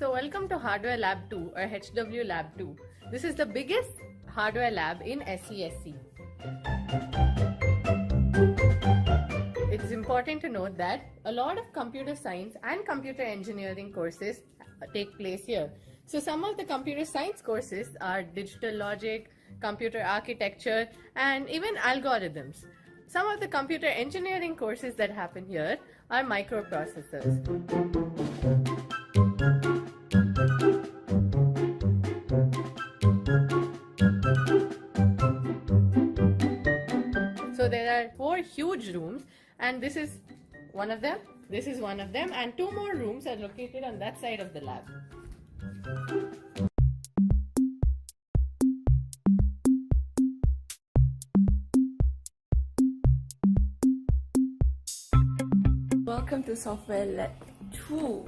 So welcome to Hardware Lab 2 or HW Lab 2. This is the biggest hardware lab in SCSE. It's important to note that a lot of computer science and computer engineering courses take place here. So some of the computer science courses are digital logic, computer architecture, and even algorithms. Some of the computer engineering courses that happen here are microprocessors. So there are 4 huge rooms, and this is one of them, this is one of them, and 2 more rooms are located on that side of the lab. Welcome to Software Lab 2.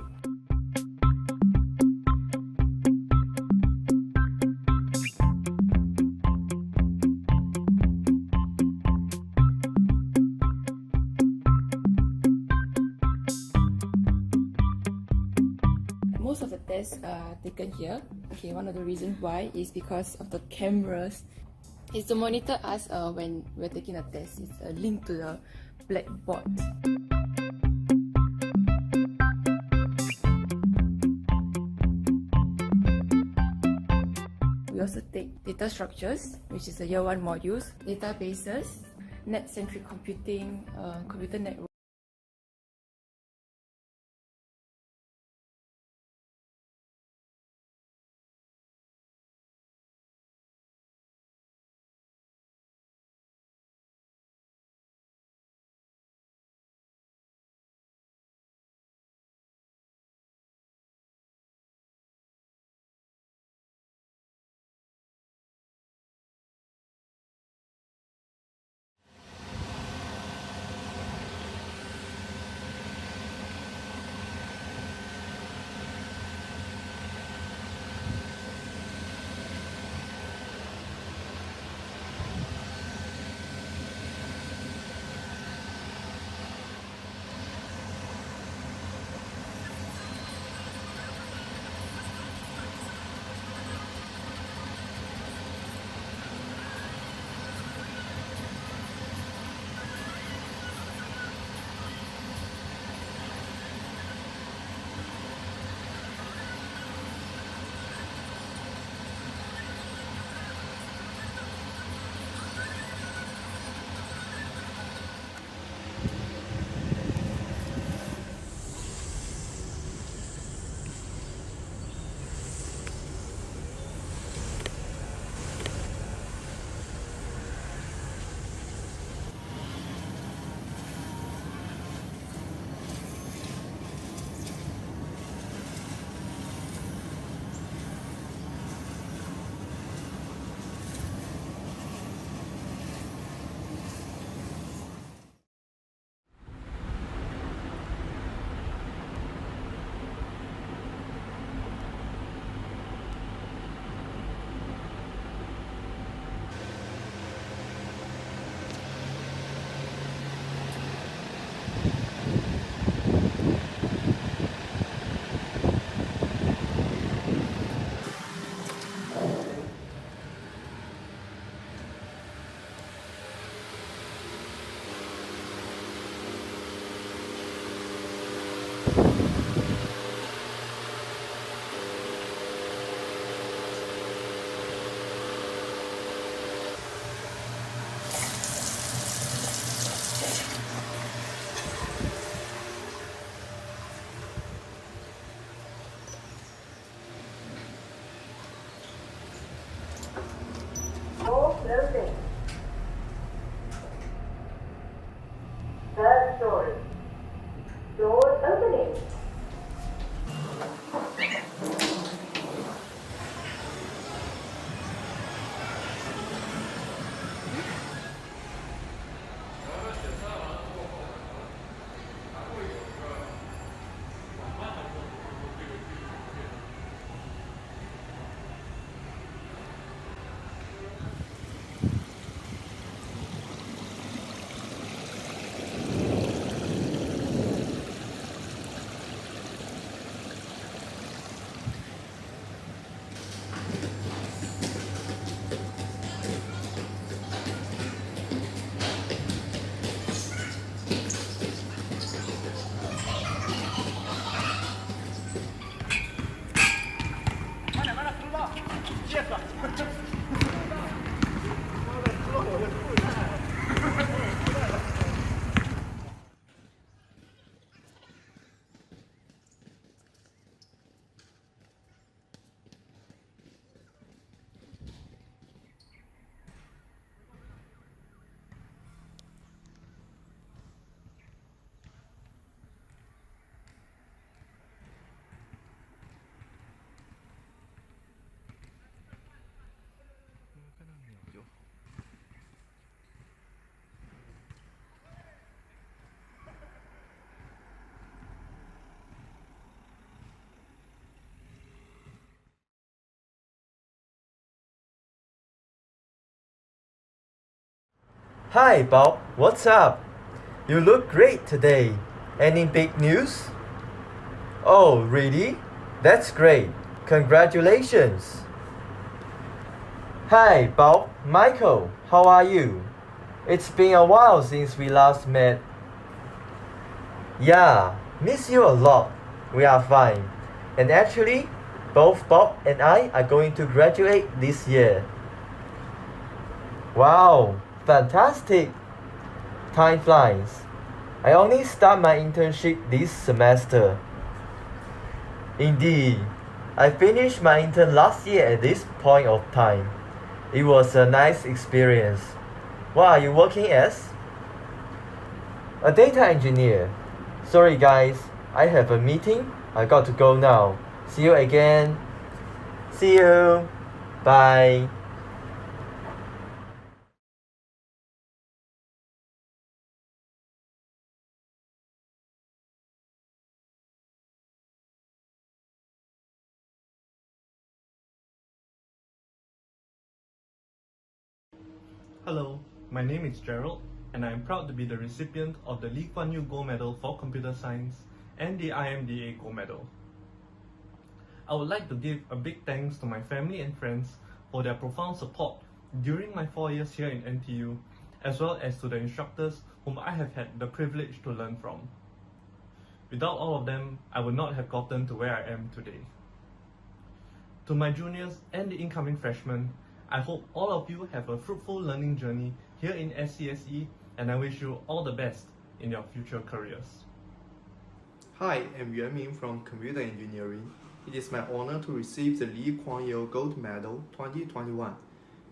Most of the tests are taken here. Okay, one of the reasons why is because of the cameras. It's to monitor us when we're taking a test. It's a link to the blackboard. We also take data structures, which is the year 1 modules, databases, net-centric computing, computer network. Hi Bob, what's up? You look great today. Any big news? Oh, really? That's great. Congratulations. Hi Bob, Michael, how are you? It's been a while since we last met. Yeah, miss you a lot. We are fine. And actually, both Bob and I are going to graduate this year. Wow, fantastic! Time flies. I only start my internship this semester. Indeed, I finished my intern last year at this point of time. It was a nice experience. What are you working as? A data engineer. Sorry guys, I have a meeting. I got to go now. See you again. See you. Bye. Hello, my name is Gerald, and I am proud to be the recipient of the Lee Kuan Yew Gold Medal for Computer Science and the IMDA Gold Medal. I would like to give a big thanks to my family and friends for their profound support during my 4 years here in NTU, as well as to the instructors whom I have had the privilege to learn from. Without all of them, I would not have gotten to where I am today. To my juniors and the incoming freshmen, I hope all of you have a fruitful learning journey here in SCSE, and I wish you all the best in your future careers. Hi, I'm Yuan Ming from Computer Engineering. It is my honor to receive the Lee Kuan Yew Gold Medal 2021.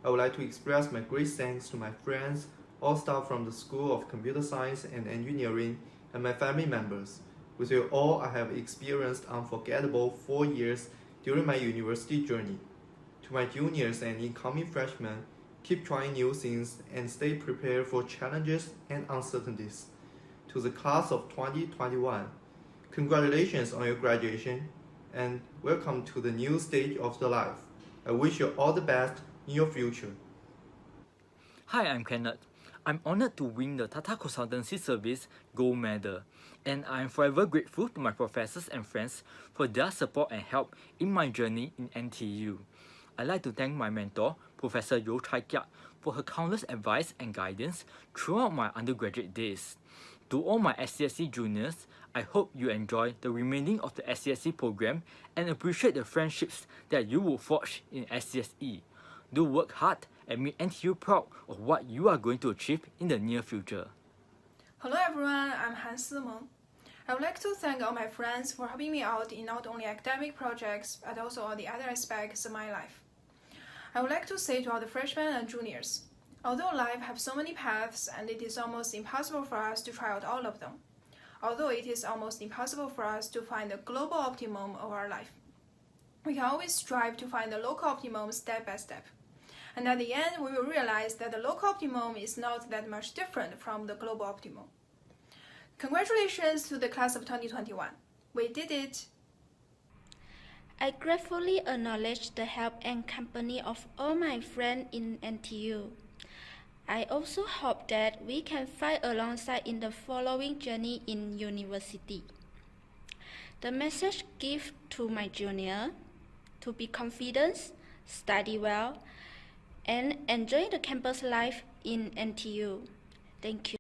I would like to express my great thanks to my friends, all staff from the School of Computer Science and Engineering, and my family members. With you all, I have experienced unforgettable 4 years during my university journey. To my juniors and incoming freshmen, keep trying new things and stay prepared for challenges and uncertainties. To the class of 2021, congratulations on your graduation and welcome to the new stage of the life. I wish you all the best in your future. Hi, I'm Kenneth. I'm honored to win the Tata Consultancy Service Gold Medal, and I'm forever grateful to my professors and friends for their support and help in my journey in NTU. I'd like to thank my mentor, Professor Yo Chai Kiat, for her countless advice and guidance throughout my undergraduate days. To all my SCSE juniors, I hope you enjoy the remaining of the SCSE program and appreciate the friendships that you will forge in SCSE. Do work hard and make NTU proud of what you are going to achieve in the near future. Hello everyone, I'm Han Simeng. I would like to thank all my friends for helping me out in not only academic projects, but also all the other aspects of my life. I would like to say to all the freshmen and juniors, although life has so many paths and it is almost impossible for us to try out all of them, although it is almost impossible for us to find the global optimum of our life, we can always strive to find the local optimum step by step. And at the end, we will realize that the local optimum is not that much different from the global optimum. Congratulations to the class of 2021. We did it! I gratefully acknowledge the help and company of all my friends in NTU. I also hope that we can fight alongside in the following journey in university. The message given to my junior to be confident, study well, and enjoy the campus life in NTU. Thank you.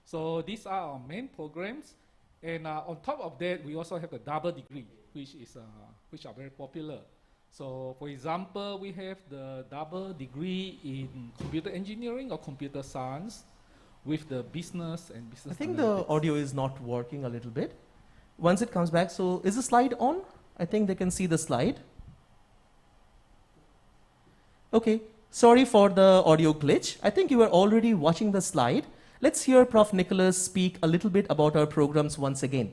So these are our main programs. And on top of that, we also have the double degree, which are very popular. So for example, we have the double degree in computer engineering or computer science with the business and business I think analytics. the audio is not working a little bit. Once it comes back, so is the slide on? I think they can see the slide. Okay, sorry for the audio glitch. I think you were already watching the slide. Let's hear Prof. Nicholas speak a little bit about our programs once again.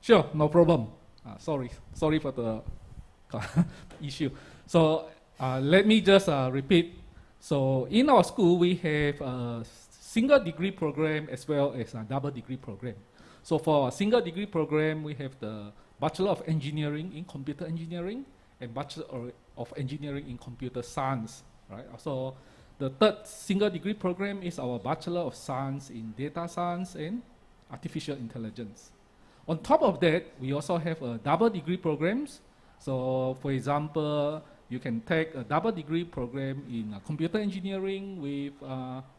Sure, no problem. Sorry for the issue. So let me just repeat. So in our school, we have a single degree program as well as a double degree program. So for a single degree program, we have the Bachelor of Engineering in Computer Engineering and Bachelor of Engineering in Computer Science, right? So the third single degree program is our Bachelor of Science in Data Science and Artificial Intelligence. On top of that, we also have a double degree programs. So for example, you can take a double degree program in computer engineering with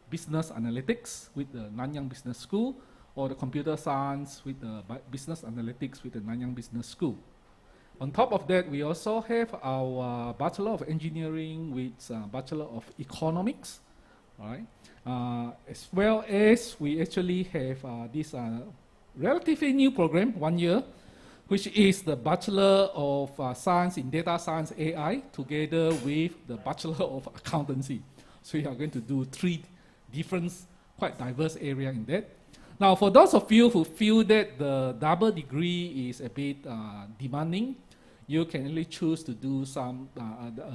business analytics with the Nanyang Business School, or the computer science with the business analytics with the Nanyang Business School. On top of that, we also have our Bachelor of Engineering with Bachelor of Economics, right? As well as we actually have this relatively new program, 1 year, which is the Bachelor of Science in Data Science AI together with the Bachelor of Accountancy. So we are going to do 3 different, quite diverse areas in that. Now, for those of you who feel that the double degree is a bit demanding, you can only choose to do some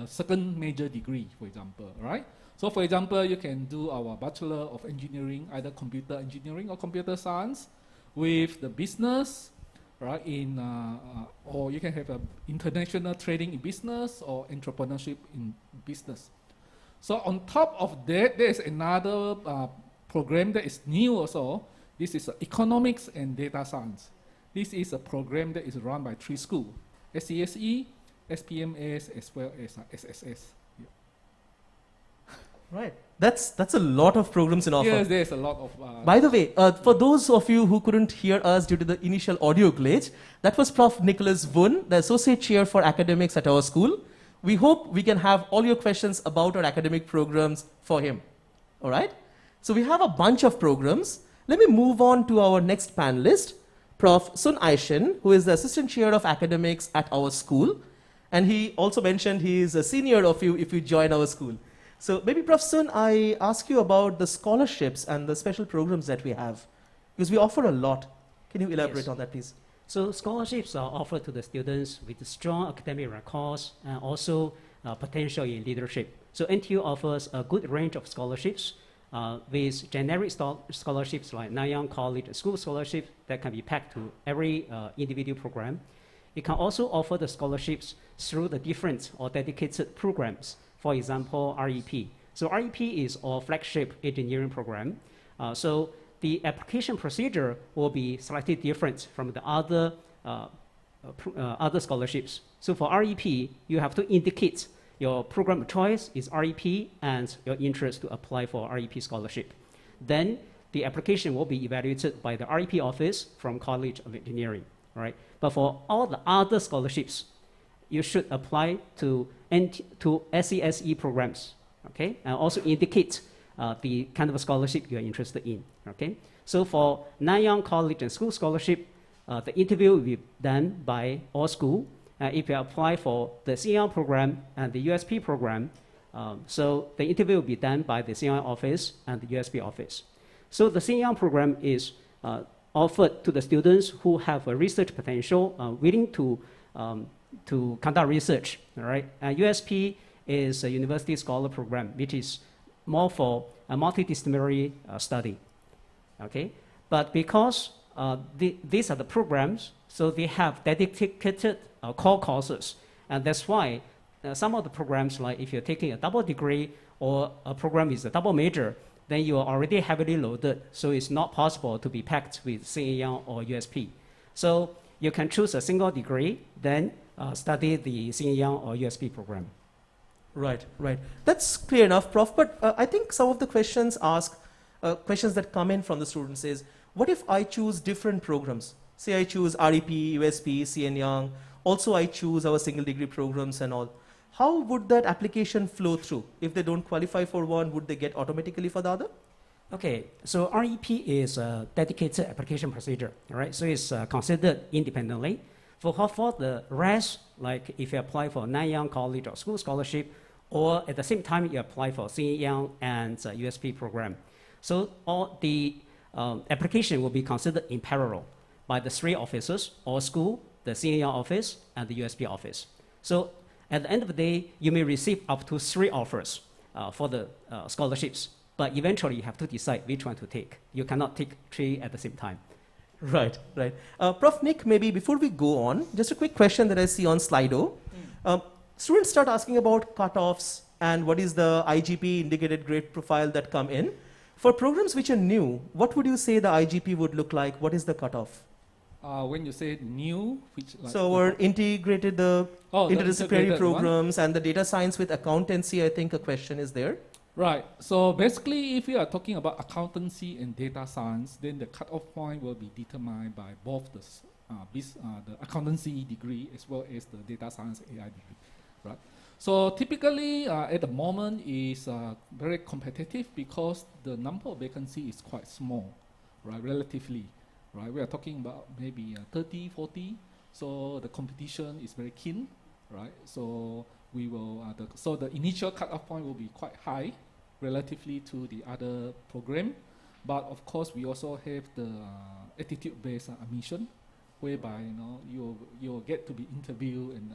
second major degree, for example, right? So for example, you can do our Bachelor of Engineering, either computer engineering or computer science with the business, right? Or you can have a international trading in business or entrepreneurship in business. So on top of that, there is another program that is new also. This is Economics and Data Science. This is a program that is run by 3 schools, SCSE, SPMS, as well as SSS. Yeah. Right. That's a lot of programs in offer. Yes, there's a lot of... By the way, for those of you who couldn't hear us due to the initial audio glitch, that was Prof. Nicholas Wun, the Associate Chair for Academics at our school. We hope we can have all your questions about our academic programs for him. All right? So we have a bunch of programs. Let me move on to our next panelist, Prof. Sun Aishin, who is the Assistant Chair of Academics at our school. And he also mentioned he is a senior of you if you join our school. So maybe Prof. Sun, I ask you about the scholarships and the special programs that we have, because we offer a lot. Can you elaborate on that, please? So scholarships are offered to the students with strong academic records and also potential in leadership. So NTU offers a good range of scholarships with generic scholarships like Nanyang College School Scholarship that can be packed to every individual program. It can also offer the scholarships through the different or dedicated programs. For example, REP. So REP is our flagship engineering program. So the application procedure will be slightly different from the other scholarships. So for REP, you have to indicate your program of choice is REP and your interest to apply for REP scholarship. Then the application will be evaluated by the REP office from College of Engineering, right? But for all the other scholarships, you should apply to SCSE programs, okay? And also indicate the kind of scholarship you are interested in, okay? So for Nanyang College and School Scholarship, the interview will be done by our school. If you apply for the CNR program and the USP program, so the interview will be done by the CNR office and the USP office. So the CNR program is offered to the students who have a research potential, willing to conduct research, all right? USP is a university scholar program, which is more for a multidisciplinary study, okay? But because these are the programs, so they have dedicated core courses, and that's why some of the programs, like if you're taking a double degree or a program is a double major, then you are already heavily loaded, so it's not possible to be packed with CNR or USP. So you can choose a single degree, then study the CNR or USP program. Right, right. That's clear enough, Prof. But I think some of the questions ask, questions that come in from the students is, what if I choose different programs? Say I choose REP, USP, CN Young, also I choose our single degree programs and all. How would that application flow through? If they don't qualify for one, would they get automatically for the other? Okay, so REP is a dedicated application procedure, all right? So it's considered independently. For the rest, like if you apply for Nanyang College or school scholarship, or at the same time you apply for CN Young and USP program. So all the application will be considered in parallel by the three officers, or school, the CN Young office, and the USP office. So at the end of the day, you may receive up to 3 offers for the scholarships, but eventually you have to decide which one to take. You cannot take 3 at the same time. Right, right. Prof. Nick, maybe before we go on, just a quick question that I see on Slido. Students start asking about cutoffs and what is the IGP indicated grade profile that come in. For programs which are new, what would you say the IGP would look like? What is the cutoff? When you say new, which like so we're integrated the interdisciplinary programs and the data science with accountancy, I think a question is there. Right. So basically, if we are talking about accountancy and data science, then the cutoff point will be determined by both the accountancy degree as well as the data science AI degree, right? So typically, at the moment, is very competitive because the number of vacancy is quite small, right? Relatively, right? We are talking about maybe 30, 40. So the competition is very keen, right? So we will. So the initial cutoff point will be quite high, relatively to the other program, but of course we also have the attitude-based admission, whereby you'll get to be interviewed and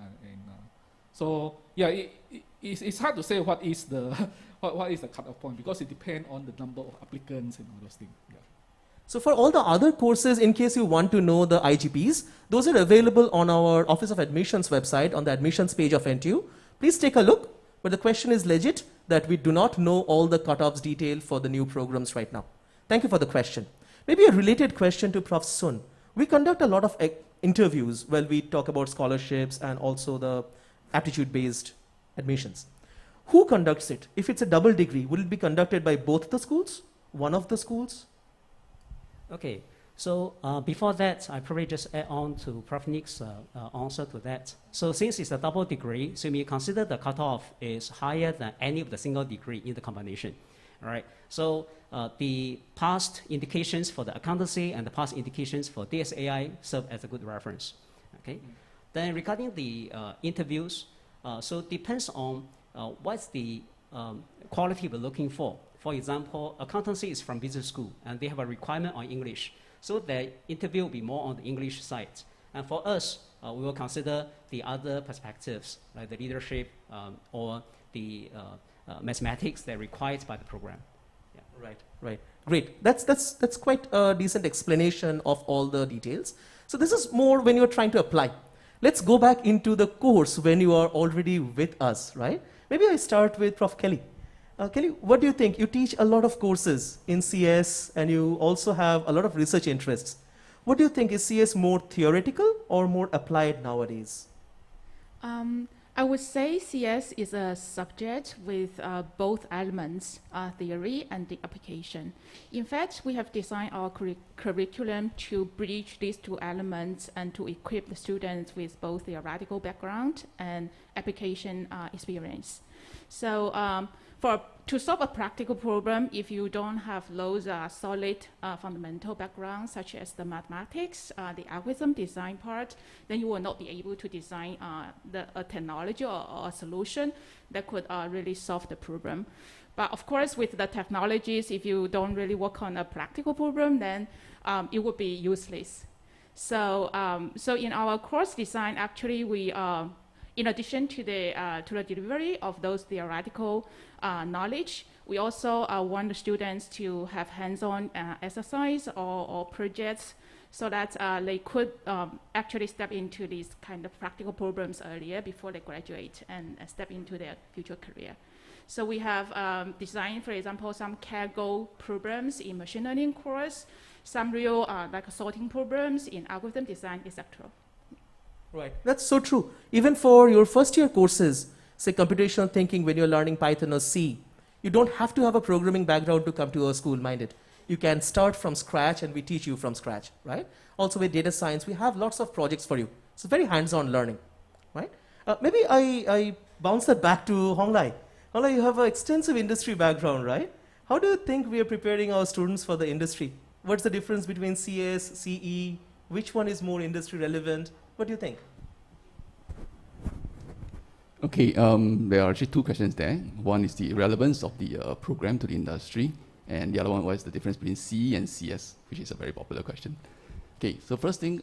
so yeah, it's hard to say what is the what is the cutoff point because it depends on the number of applicants and all those things. Yeah. So for all the other courses, in case you want to know the IGPs, those are available on our Office of Admissions website on the admissions page of NTU. Please take a look. But the question is legit that we do not know all the cutoffs detail for the new programs right now. Thank you for the question. Maybe a related question to Prof. Sun. We conduct a lot of interviews where we talk about scholarships and also the aptitude-based admissions. Who conducts it? If it's a double degree, will it be conducted by both the schools? One of the schools? Okay, so before that, I probably just add on to Prof. Nick's answer to that. So since it's a double degree, so we consider the cutoff is higher than any of the single degree in the combination. All right, so the past indications for the accountancy and the past indications for DSAI serve as a good reference. Okay, then regarding the interviews, so it depends on what's the quality we're looking for. For example, accountancy is from business school, and they have a requirement on English. So the interview will be more on the English side. And for us, we will consider the other perspectives, like the leadership or the mathematics that are required by the program. Yeah. Right, right. Great. That's quite a decent explanation of all the details. So this is more when you're trying to apply. Let's go back into the course when you are already with us, right? Maybe I start with Prof. Kelly. Kelly, what do you think? You teach a lot of courses in CS and you also have a lot of research interests. What do you think? Is CS more theoretical or more applied nowadays? I would say CS is a subject with both elements, theory and the application. In fact, we have designed our curriculum to bridge these two elements and to equip the students with both theoretical background and application experience. So to solve a practical problem, if you don't have those solid fundamental backgrounds, such as the mathematics, the algorithm design part, then you will not be able to design a technology or a solution that could really solve the problem. But of course, with the technologies, if you don't really work on a practical problem, then it would be useless. So, so in our course design, actually, we in addition to the delivery of those theoretical knowledge, we also want the students to have hands-on exercise or projects so that they could actually step into these kind of practical problems earlier before they graduate and step into their future career. So we have designed, for example, some CAGO programs in machine learning course, some real like sorting programs in algorithm design, etc. Right, that's so true. Even for your first year courses, say computational thinking when you're learning Python or C, You don't have to have a programming background to come to our school, mind it. You can start from scratch and we teach you from scratch, right? Also with data science, we have lots of projects for you. So very hands-on learning, right? Maybe I bounce that back to Honglai. Honglai, you have an extensive industry background, right? How do you think we are preparing our students for the industry? What's the difference between CS, CE? Which one is more industry relevant? What do you think? Okay, there are actually two questions there. One is the relevance of the program to the industry, and the other one was the difference between CE and CS, which is a very popular question. Okay, so first thing,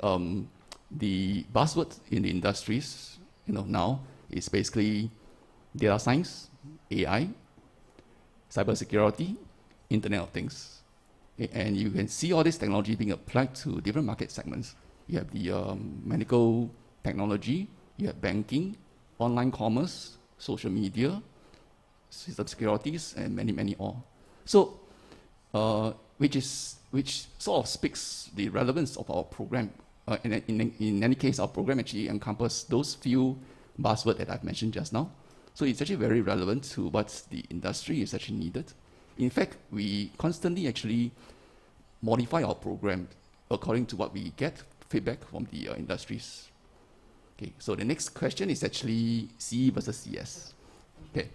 the buzzword in the industries, now is basically data science, AI, cybersecurity, Internet of Things. Okay, and you can see all this technology being applied to different market segments. You have the medical technology, you have banking, online commerce, social media, system securities, and many, many more. So, which sort of speaks the relevance of our program. In any case, our program actually encompasses those few buzzwords that I've mentioned just now. So it's actually very relevant to what the industry is actually needed. In fact, we constantly actually modify our program according to what we get feedback from the industries. Okay, so the next question is actually CE versus CS. Okay,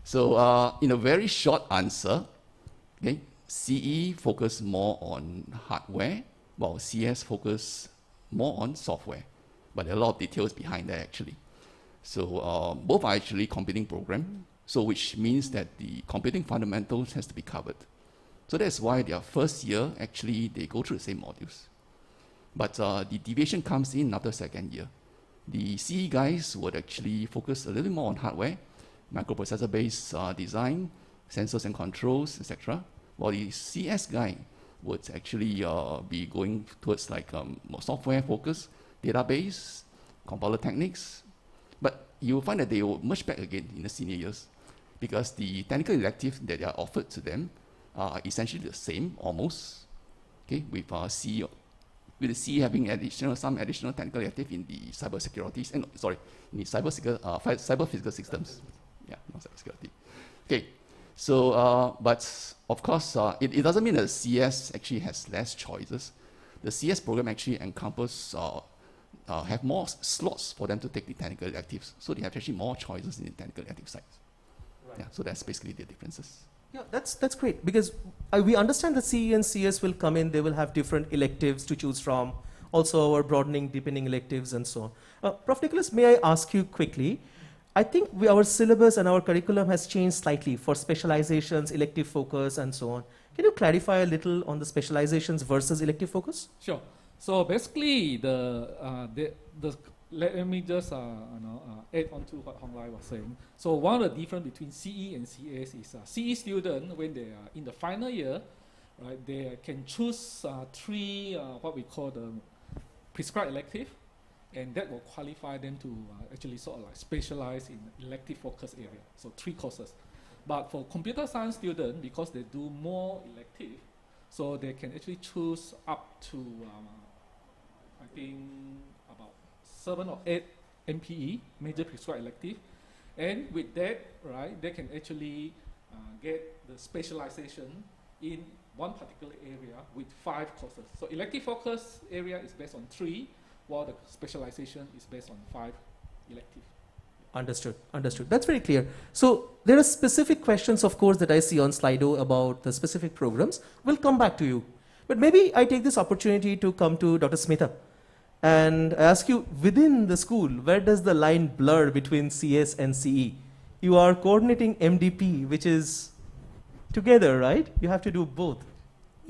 so in a very short answer, okay, CE focus more on hardware, while CS focus more on software. But there are a lot of details behind that actually. So both are actually computing program, so which means that the computing fundamentals has to be covered. So that's why their first year, actually, they go through the same modules. But the deviation comes in after second year. The CE guys would actually focus a little more on hardware, microprocessor-based design, sensors and controls, etc. While the CS guy would actually be going towards like more software focus, database, compiler techniques. But you'll find that they will merge back again in the senior years because the technical elective that are offered to them are essentially the same, almost, okay, with CE. With the CE having some additional technical elective in the cybersecurity, in the cyber physical systems. Yeah, not cybersecurity. Okay, so, but of course, it doesn't mean that CS actually has less choices. The CS program actually encompasses, have more slots for them to take the technical electives. So they have actually more choices in the technical elective side. Right. Yeah, so that's basically the differences. Yeah, that's great because we understand that CE and CS will come in, they will have different electives to choose from, also our broadening, deepening electives and so on. Prof. Nicholas, may I ask you quickly, I think our syllabus and our curriculum has changed slightly for specializations, elective focus and so on. Can you clarify a little on the specializations versus elective focus? Sure. So basically, let me just add on to what Hong Lai was saying. So one of the difference between CE and CS is CE student, when they are in the final year, right, they can choose three what we call the prescribed elective, and that will qualify them to actually sort of like specialize in elective focus area. So 3 courses. But for computer science student, because they do more elective, so they can actually choose up to I think about 7 or 8 MPE, major prescribed elective, and with that, right, they can actually get the specialization in one particular area with 5 courses. So elective focus area is based on 3, while the specialization is based on 5 elective. Understood, understood. That's very clear. So there are specific questions, of course, that I see on Slido about the specific programs. We'll come back to you. But maybe I take this opportunity to come to Dr. Smitha and ask you, within the school, where does the line blur between CS and CE? You are coordinating MDP, which is together, right? You have to do both.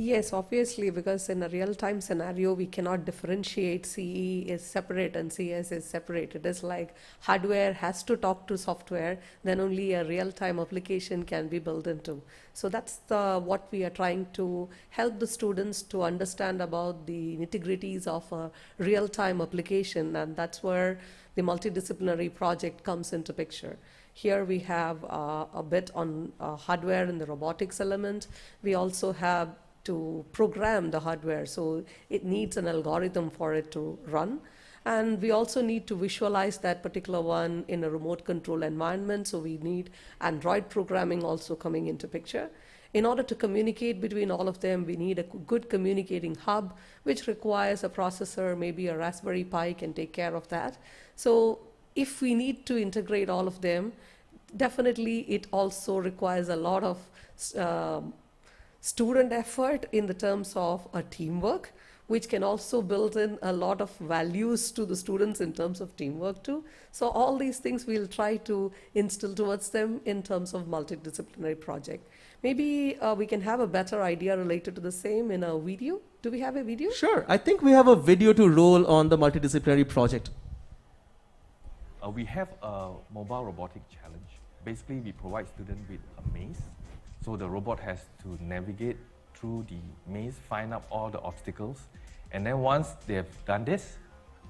Yes, obviously, because in a real-time scenario, we cannot differentiate CE is separate and CS is separate. It is like hardware has to talk to software, then only a real-time application can be built into. So that's what we are trying to help the students to understand about the nitty-gritties of a real-time application, and that's where the multidisciplinary project comes into picture. Here we have a bit on hardware in the robotics element. We also have to program the hardware, so it needs an algorithm for it to run. And we also need to visualize that particular one in a remote control environment. So we need Android programming also coming into picture. In order to communicate between all of them, we need a good communicating hub, which requires a processor. Maybe a Raspberry Pi can take care of that. So if we need to integrate all of them, definitely it also requires a lot of student effort in the terms of a teamwork, which can also build in a lot of values to the students in terms of teamwork too. So all these things we'll try to instill towards them in terms of multidisciplinary project. Maybe we can have a better idea related to the same in a video. Do we have a video? Sure. I think we have a video to roll on the multidisciplinary project. We have a mobile robotic challenge. Basically, we provide students with a maze. So the robot has to navigate through the maze, find out all the obstacles. And then once they have done this,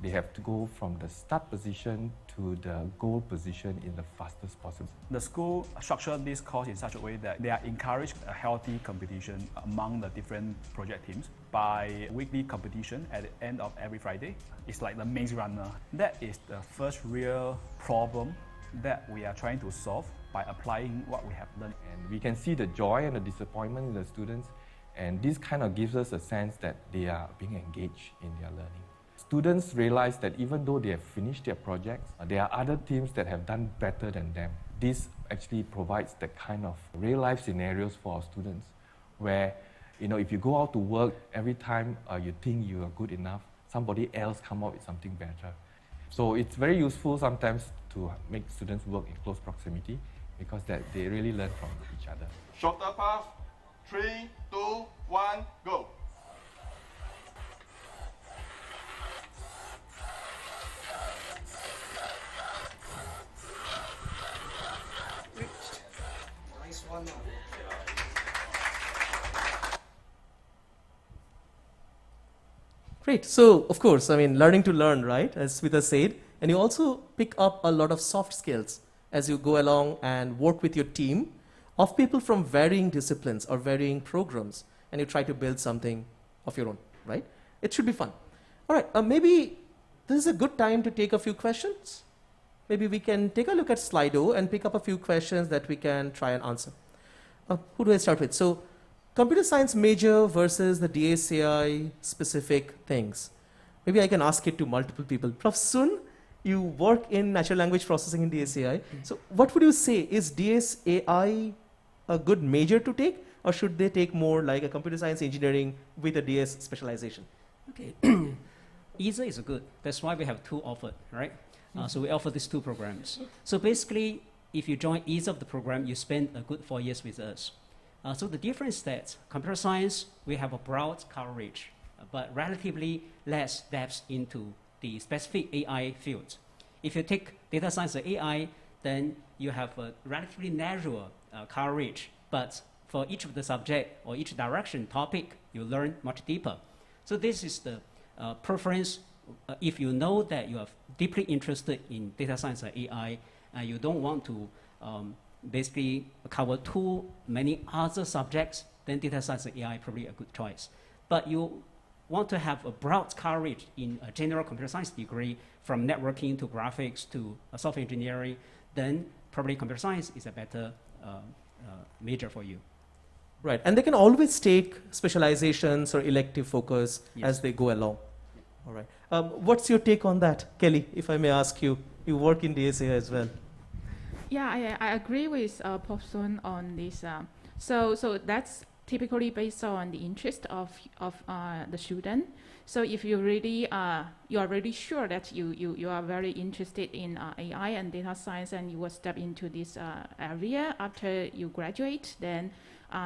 they have to go from the start position to the goal position in the fastest possible. The school structured this course in such a way that they are encouraged a healthy competition among the different project teams by weekly competition at the end of every Friday. It's like the maze runner. That is the first real problem that we are trying to solve by applying what we have learned. And we can see the joy and the disappointment in the students, and this kind of gives us a sense that they are being engaged in their learning. Students realize that even though they have finished their projects, there are other teams that have done better than them. This actually provides the kind of real-life scenarios for our students where, if you go out to work, every time you think you are good enough, somebody else come up with something better. So it's very useful sometimes to make students work in close proximity because that they really learn from each other. Shorter path, 3, 2, 1, go. Nice one. Great. So, of course, learning to learn, right, as Smita said, and you also pick up a lot of soft skills as you go along and work with your team of people from varying disciplines or varying programs, and you try to build something of your own, right? It should be fun. All right, maybe this is a good time to take a few questions. Maybe we can take a look at Slido and pick up a few questions that we can try and answer. Who do I start with? So, computer science major versus the DSAI specific things. Maybe I can ask it to multiple people. Prof. Sun, you work in natural language processing in DSAI. So what would you say? Is DSAI a good major to take, or should they take more like a computer science engineering with a DS specialization? Okay. Either is good. That's why we have two offered, right? So we offer these two programs. So basically, if you join either of the program, you spend a good 4 years with us. So the difference is that computer science, we have a broad coverage, but relatively less depth into the specific AI field. If you take data science or AI, then you have a relatively narrow coverage, but for each of the subject or each direction topic, you learn much deeper. So this is the preference. If you know that you are deeply interested in data science or AI, and you don't want to basically cover too many other subjects, then data science and AI probably a good choice. But you want to have a broad coverage in a general computer science degree from networking to graphics to software engineering, then probably computer science is a better major for you. Right, and they can always take specializations or elective focus as they go along. All right. What's your take on that, Kelly, if I may ask you? You work in DSA as well. Yeah, I agree with Prof. Sun on this. So that's typically based on the interest of the student. So if you really you are really sure that you are very interested in AI and data science, and you will step into this area after you graduate, then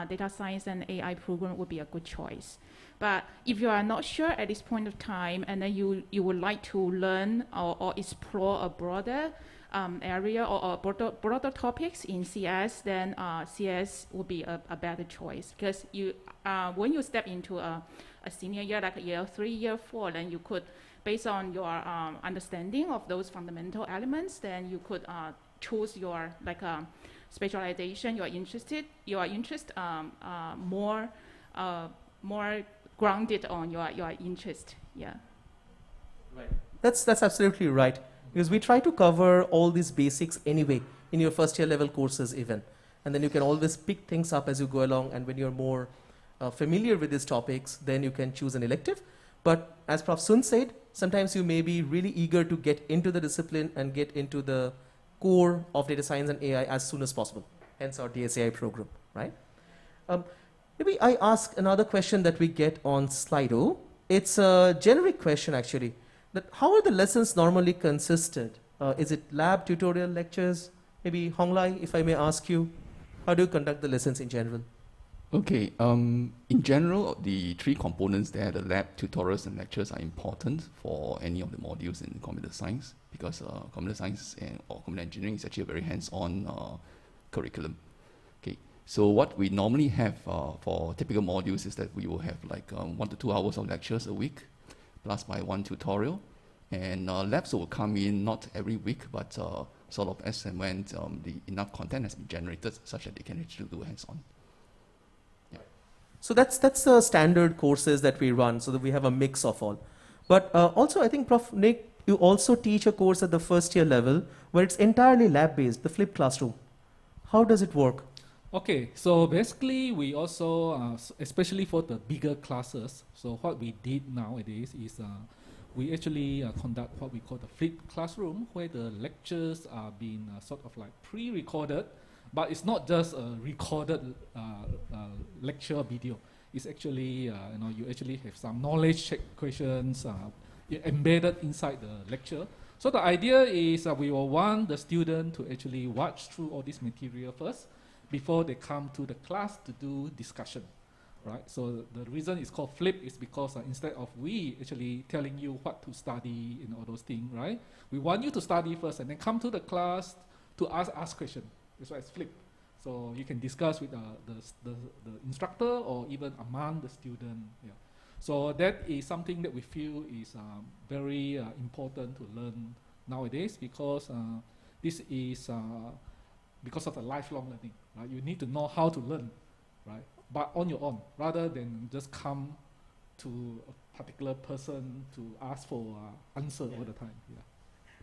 data science and AI program would be a good choice. But if you are not sure at this point of time, and then you would like to learn or explore a broader area or broader topics in CS, then CS would be a better choice, because you when you step into a senior year, like year 3, year 4, then you could, based on your understanding of those fundamental elements, then you could choose your specialization. Your interest more grounded on your interest. Yeah. Right. That's absolutely right. Because we try to cover all these basics anyway in your first year level courses even. And then you can always pick things up as you go along, and when you're more familiar with these topics, then you can choose an elective. But as Prof. Sun said, sometimes you may be really eager to get into the discipline and get into the core of data science and AI as soon as possible. Hence our DSAI program, right? Maybe I ask another question that we get on Slido. It's a generic question actually. That how are the lessons normally consisted? Is it lab, tutorial, lectures? Maybe Honglai, if I may ask you, how do you conduct the lessons in general? Okay, in general, the three components there, the lab, tutorials, and lectures are important for any of the modules in computer science, because computer science or computer engineering is actually a very hands-on curriculum. Okay, so what we normally have for typical modules is that we will have like 1 to 2 hours of lectures a week, plus by 1 tutorial, and labs will come in not every week, but sort of as and when the enough content has been generated such that they can actually do hands-on. So that's the standard courses that we run, so that we have a mix of all. But also I think Prof. Nick, you also teach a course at the first year level where it's entirely lab-based, the flipped classroom. How does it work? Okay, so basically we also, especially for the bigger classes, so what we did nowadays is we actually conduct what we call the flipped classroom, where the lectures are being sort of like pre-recorded, but it's not just a recorded lecture video. It's actually, you actually have some knowledge check questions embedded inside the lecture. So the idea is we will want the student to actually watch through all this material first before they come to the class to do discussion, right? So the reason it's called flip is because instead of we actually telling you what to study and all those things, right? We want you to study first and then come to the class to ask questions. That's why it's flip. So you can discuss with the instructor or even among the student. Yeah. So that is something that we feel is very important to learn nowadays, because this is because of the lifelong learning. Right? You need to know how to learn, right? But on your own, rather than just come to a particular person to ask for answer all the time. Yeah.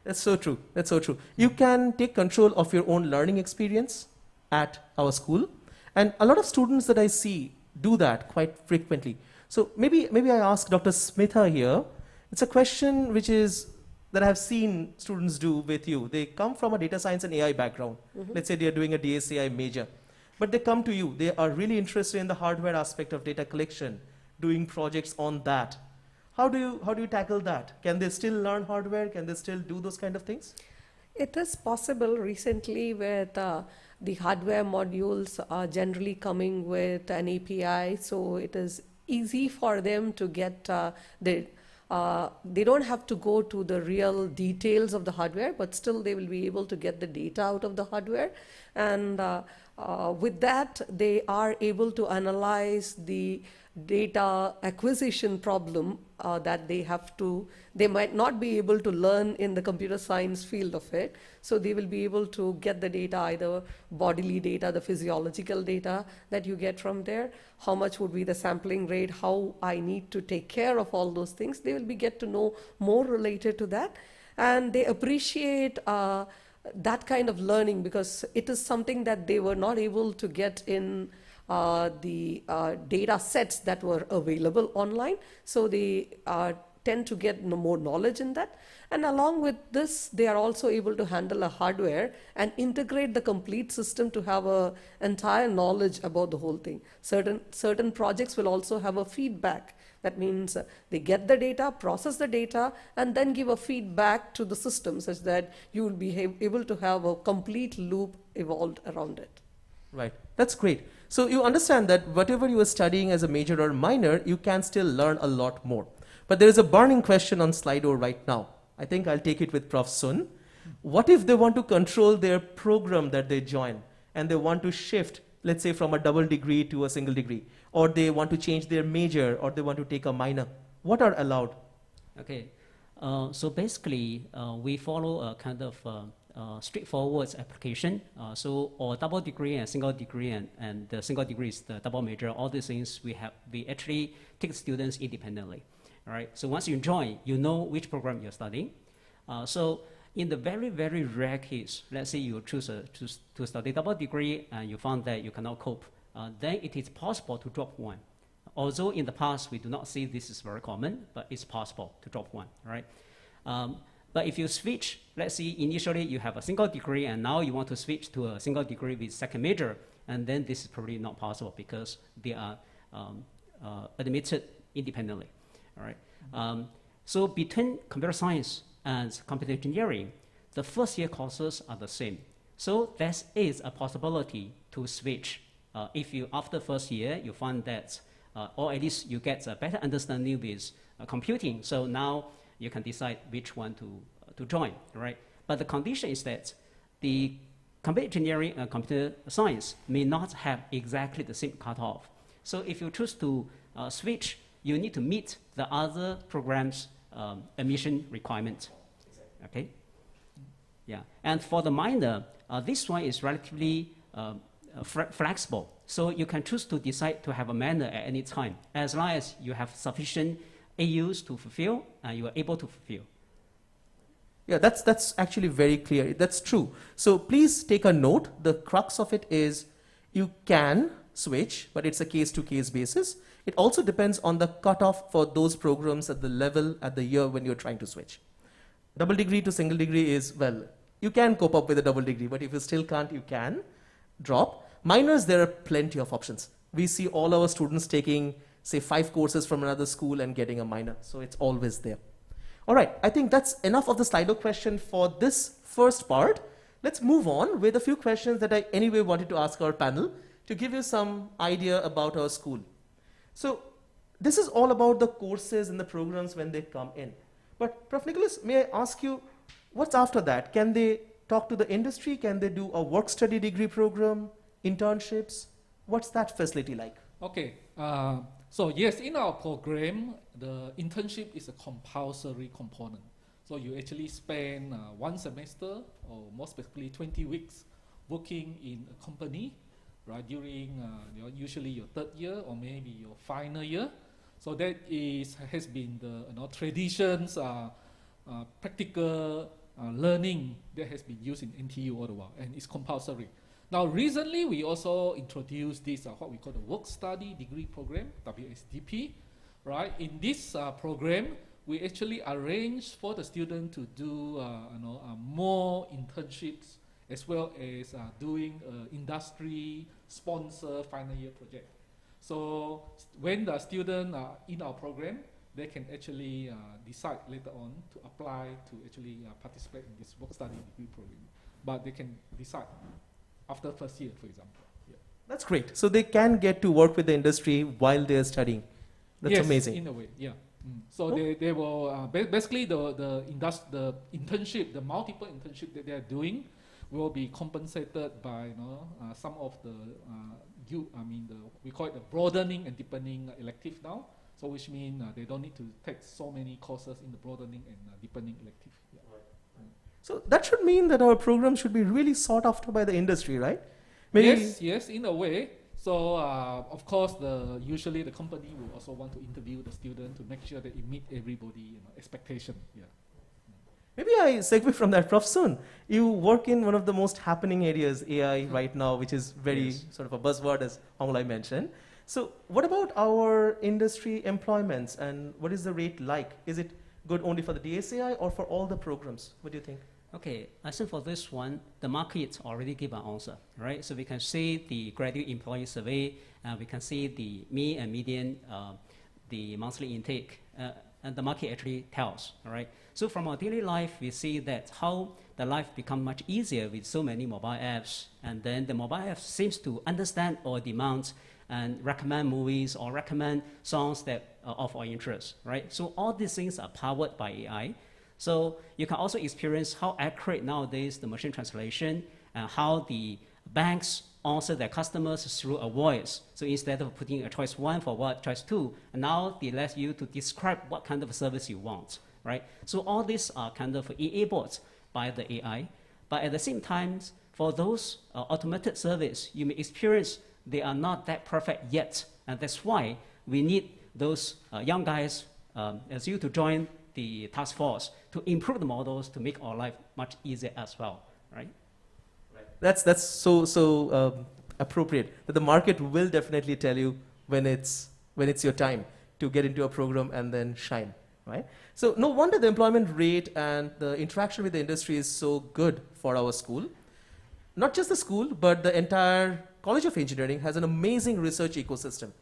That's so true. That's so true. You can take control of your own learning experience at our school, and a lot of students that I see do that quite frequently. So maybe I ask Dr. Smitha here. It's a question that I have seen students do with you. They come from a data science and AI background. Mm-hmm. Let's say they are doing a DSAI major, but they come to you. They are really interested in the hardware aspect of data collection, doing projects on that. How do you tackle that? Can they still learn hardware? Can they still do those kind of things? It is possible. Recently with the hardware modules are generally coming with an API, so it is easy for them to get they don't have to go to the real details of the hardware, but still they will be able to get the data out of the hardware. And with that, they are able to analyze the data acquisition problem that they might not be able to learn in the computer science field of it. So they will be able to get the data, either bodily data, the physiological data that you get from there, how much would be the sampling rate, how I need to take care of all those things. They will get to know more related to that. And they appreciate that kind of learning, because it is something that they were not able to get in the data sets that were available online. So they tend to get more knowledge in that. And along with this, they are also able to handle a hardware and integrate the complete system to have a entire knowledge about the whole thing. Certain projects will also have a feedback. That means they get the data, process the data, and then give a feedback to the system, such that you will be able to have a complete loop evolved around it. Right, that's great. So you understand that whatever you are studying as a major or minor, you can still learn a lot more. But there is a burning question on Slido right now. I think I'll take it with Prof. Sun. What if they want to control their program that they join, and they want to shift, let's say, from a double degree to a single degree, or they want to change their major, or they want to take a minor? What are allowed? Okay, so basically we follow a kind of straightforward application. So or double degree and single degree, and the single degree is the double major. All these things we actually take students independently. all right? So once you join, you know which program you're studying. So in the very, very rare case, let's say you choose to study double degree and you found that you cannot cope, then it is possible to drop one. Although in the past we do not see this is very common, but it's possible to drop one, right? But if you switch, let's say initially you have a single degree and now you want to switch to a single degree with second major, and then this is probably not possible because they are admitted independently, all right? So between computer science and computer engineering, the first year courses are the same. So there is a possibility to switch if you, after first year, you find that, or at least you get a better understanding with computing. So now you can decide which one to join, right? But the condition is that the computer engineering and computer science may not have exactly the same cutoff. So if you choose to switch, you need to meet the other programs' admission requirement, okay? Yeah, and for the minor, this one is relatively flexible. So you can choose to decide to have a minor at any time, as long as you have sufficient AUs to fulfill and you are able to fulfill. Yeah, that's actually very clear. That's true. So please take a note. The crux of it is you can switch, but it's a case-to-case basis. It also depends on the cutoff for those programs at the level, at the year when you're trying to switch. Double degree to single degree is, well, you can cope up with a double degree, but if you still can't, you can drop. Minors, there are plenty of options. We see all our students taking, say, 5 courses from another school and getting a minor. So it's always there. All right, I think that's enough of the Slido question for this first part. Let's move on with a few questions that I anyway wanted to ask our panel to give you some idea about our school. So this is all about the courses and the programs when they come in. But Prof. Nicholas, may I ask you, what's after that? Can they talk to the industry? Can they do a work-study degree program, internships? What's that facility like? Okay, so yes, in our program, the internship is a compulsory component. So you actually spend 1 semester, or more specifically 20 weeks, working in a company, right, during usually your 3rd year or maybe your final year. So that has been the traditions, practical learning that has been used in NTU all the while, and it's compulsory. Now, recently, we also introduced this, what we call the Work-Study Degree Program, WSDP, right? In this program, we actually arrange for the student to do more internships as well as doing industry-sponsored final year project. So when the student are in our program, they can actually decide later on to apply to actually participate in this work-study degree program. But they can decide after first year, for example. Yeah. That's great. So they can get to work with the industry while they're studying. That's amazing. In a way, yeah. So they will, basically the internship, the multiple internship that they're doing will be compensated by some of the, we call it the broadening and deepening elective now. So which means they don't need to take so many courses in the broadening and deepening elective. Yeah. So that should mean that our program should be really sought after by the industry, right? Maybe Yes, in a way. So of course, usually the company will also want to interview the student to make sure that it meet everybody expectation. Yeah. Maybe I segue from that, Prof. Soon. You work in one of the most happening areas, AI, right now, which is very sort of a buzzword, as Hongulai mentioned. So what about our industry employments, and what is the rate like? Is it good only for the DSAI or for all the programs? What do you think? Okay, I think for this one, the market already gave an answer, right? So we can see the graduate employee survey, we can see the mean and median, the monthly intake, and the market actually tells, all right? So from our daily life, we see that how the life become much easier with so many mobile apps, and then the mobile apps seems to understand our demands and recommend movies or recommend songs that are of our interest, right? So all these things are powered by AI. So you can also experience how accurate nowadays the machine translation and how the banks answer their customers through a voice. So instead of putting a choice 1 for what choice 2, and now they let you to describe what kind of service you want, right? So all these are kind of enabled by the AI. But at the same time, for those automated service, you may experience they are not that perfect yet. And that's why we need those young guys as you to join the task force to improve the models to make our life much easier as well, right? That's so appropriate that the market will definitely tell you when it's your time to get into a program and then shine, right? So no wonder the employment rate and the interaction with the industry is so good for our school. Not just the school, but the entire College of Engineering has an amazing research ecosystem.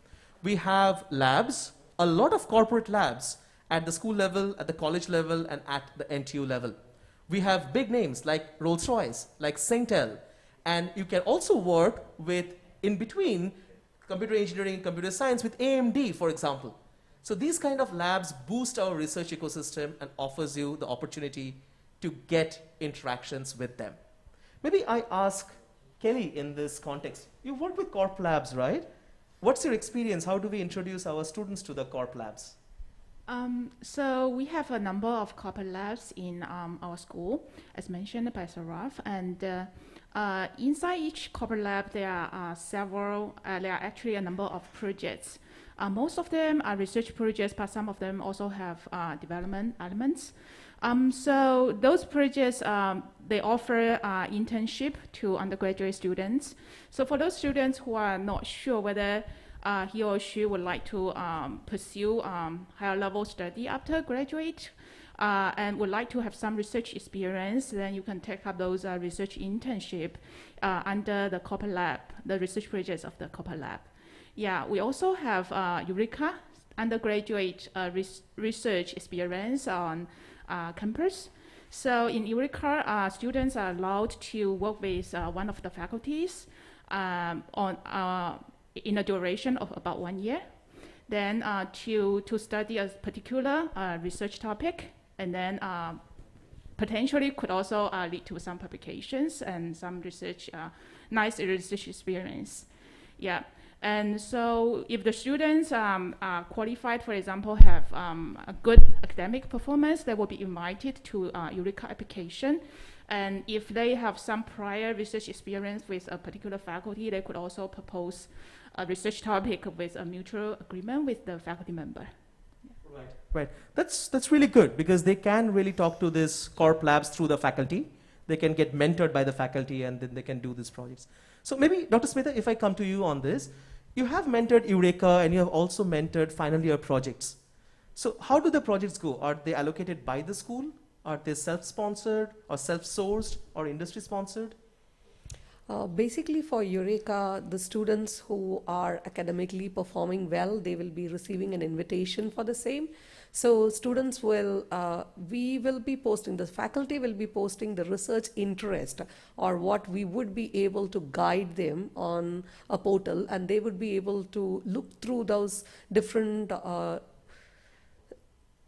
We have labs, a lot of corporate labs at the school level, at the college level, and at the NTU level. We have big names like Rolls-Royce, like Singtel, and you can also work with, in between, computer engineering and computer science with AMD, for example. So these kind of labs boost our research ecosystem and offers you the opportunity to get interactions with them. Maybe I ask Kelly in this context. You work with Corp Labs, right? What's your experience? How do we introduce our students to the Corp Labs? So we have a number of corporate labs in our school, as mentioned by Saraf, and inside each corporate lab there are there are actually a number of projects. Most of them are research projects, but some of them also have development elements. So those projects, they offer internship to undergraduate students. So for those students who are not sure whether he or she would like to pursue higher level study after graduate and would like to have some research experience, then you can take up those research internship under the corporate lab, the research projects of the corporate lab. Yeah, we also have Eureka undergraduate research experience on campus. So in Eureka, students are allowed to work with one of the faculties in a duration of about 1 year, then to study a particular research topic, and then potentially could also lead to some publications and some research, nice research experience. Yeah. And so if the students are qualified, for example, have a good academic performance, they will be invited to Eureka application. And if they have some prior research experience with a particular faculty, they could also propose a research topic with a mutual agreement with the faculty member. Right. That's really good because they can really talk to this Corp Labs through the faculty. They can get mentored by the faculty and then they can do these projects. So maybe, Dr. Smitha, if I come to you on this, you have mentored Eureka and you have also mentored final year projects. So how do the projects go? Are they allocated by the school? Are they self-sponsored or self-sourced or industry-sponsored? Basically for Eureka, the students who are academically performing well, they will be receiving an invitation for the same. So students will, we will be posting, the faculty will be posting the research interest or what we would be able to guide them on a portal, and they would be able to look through those different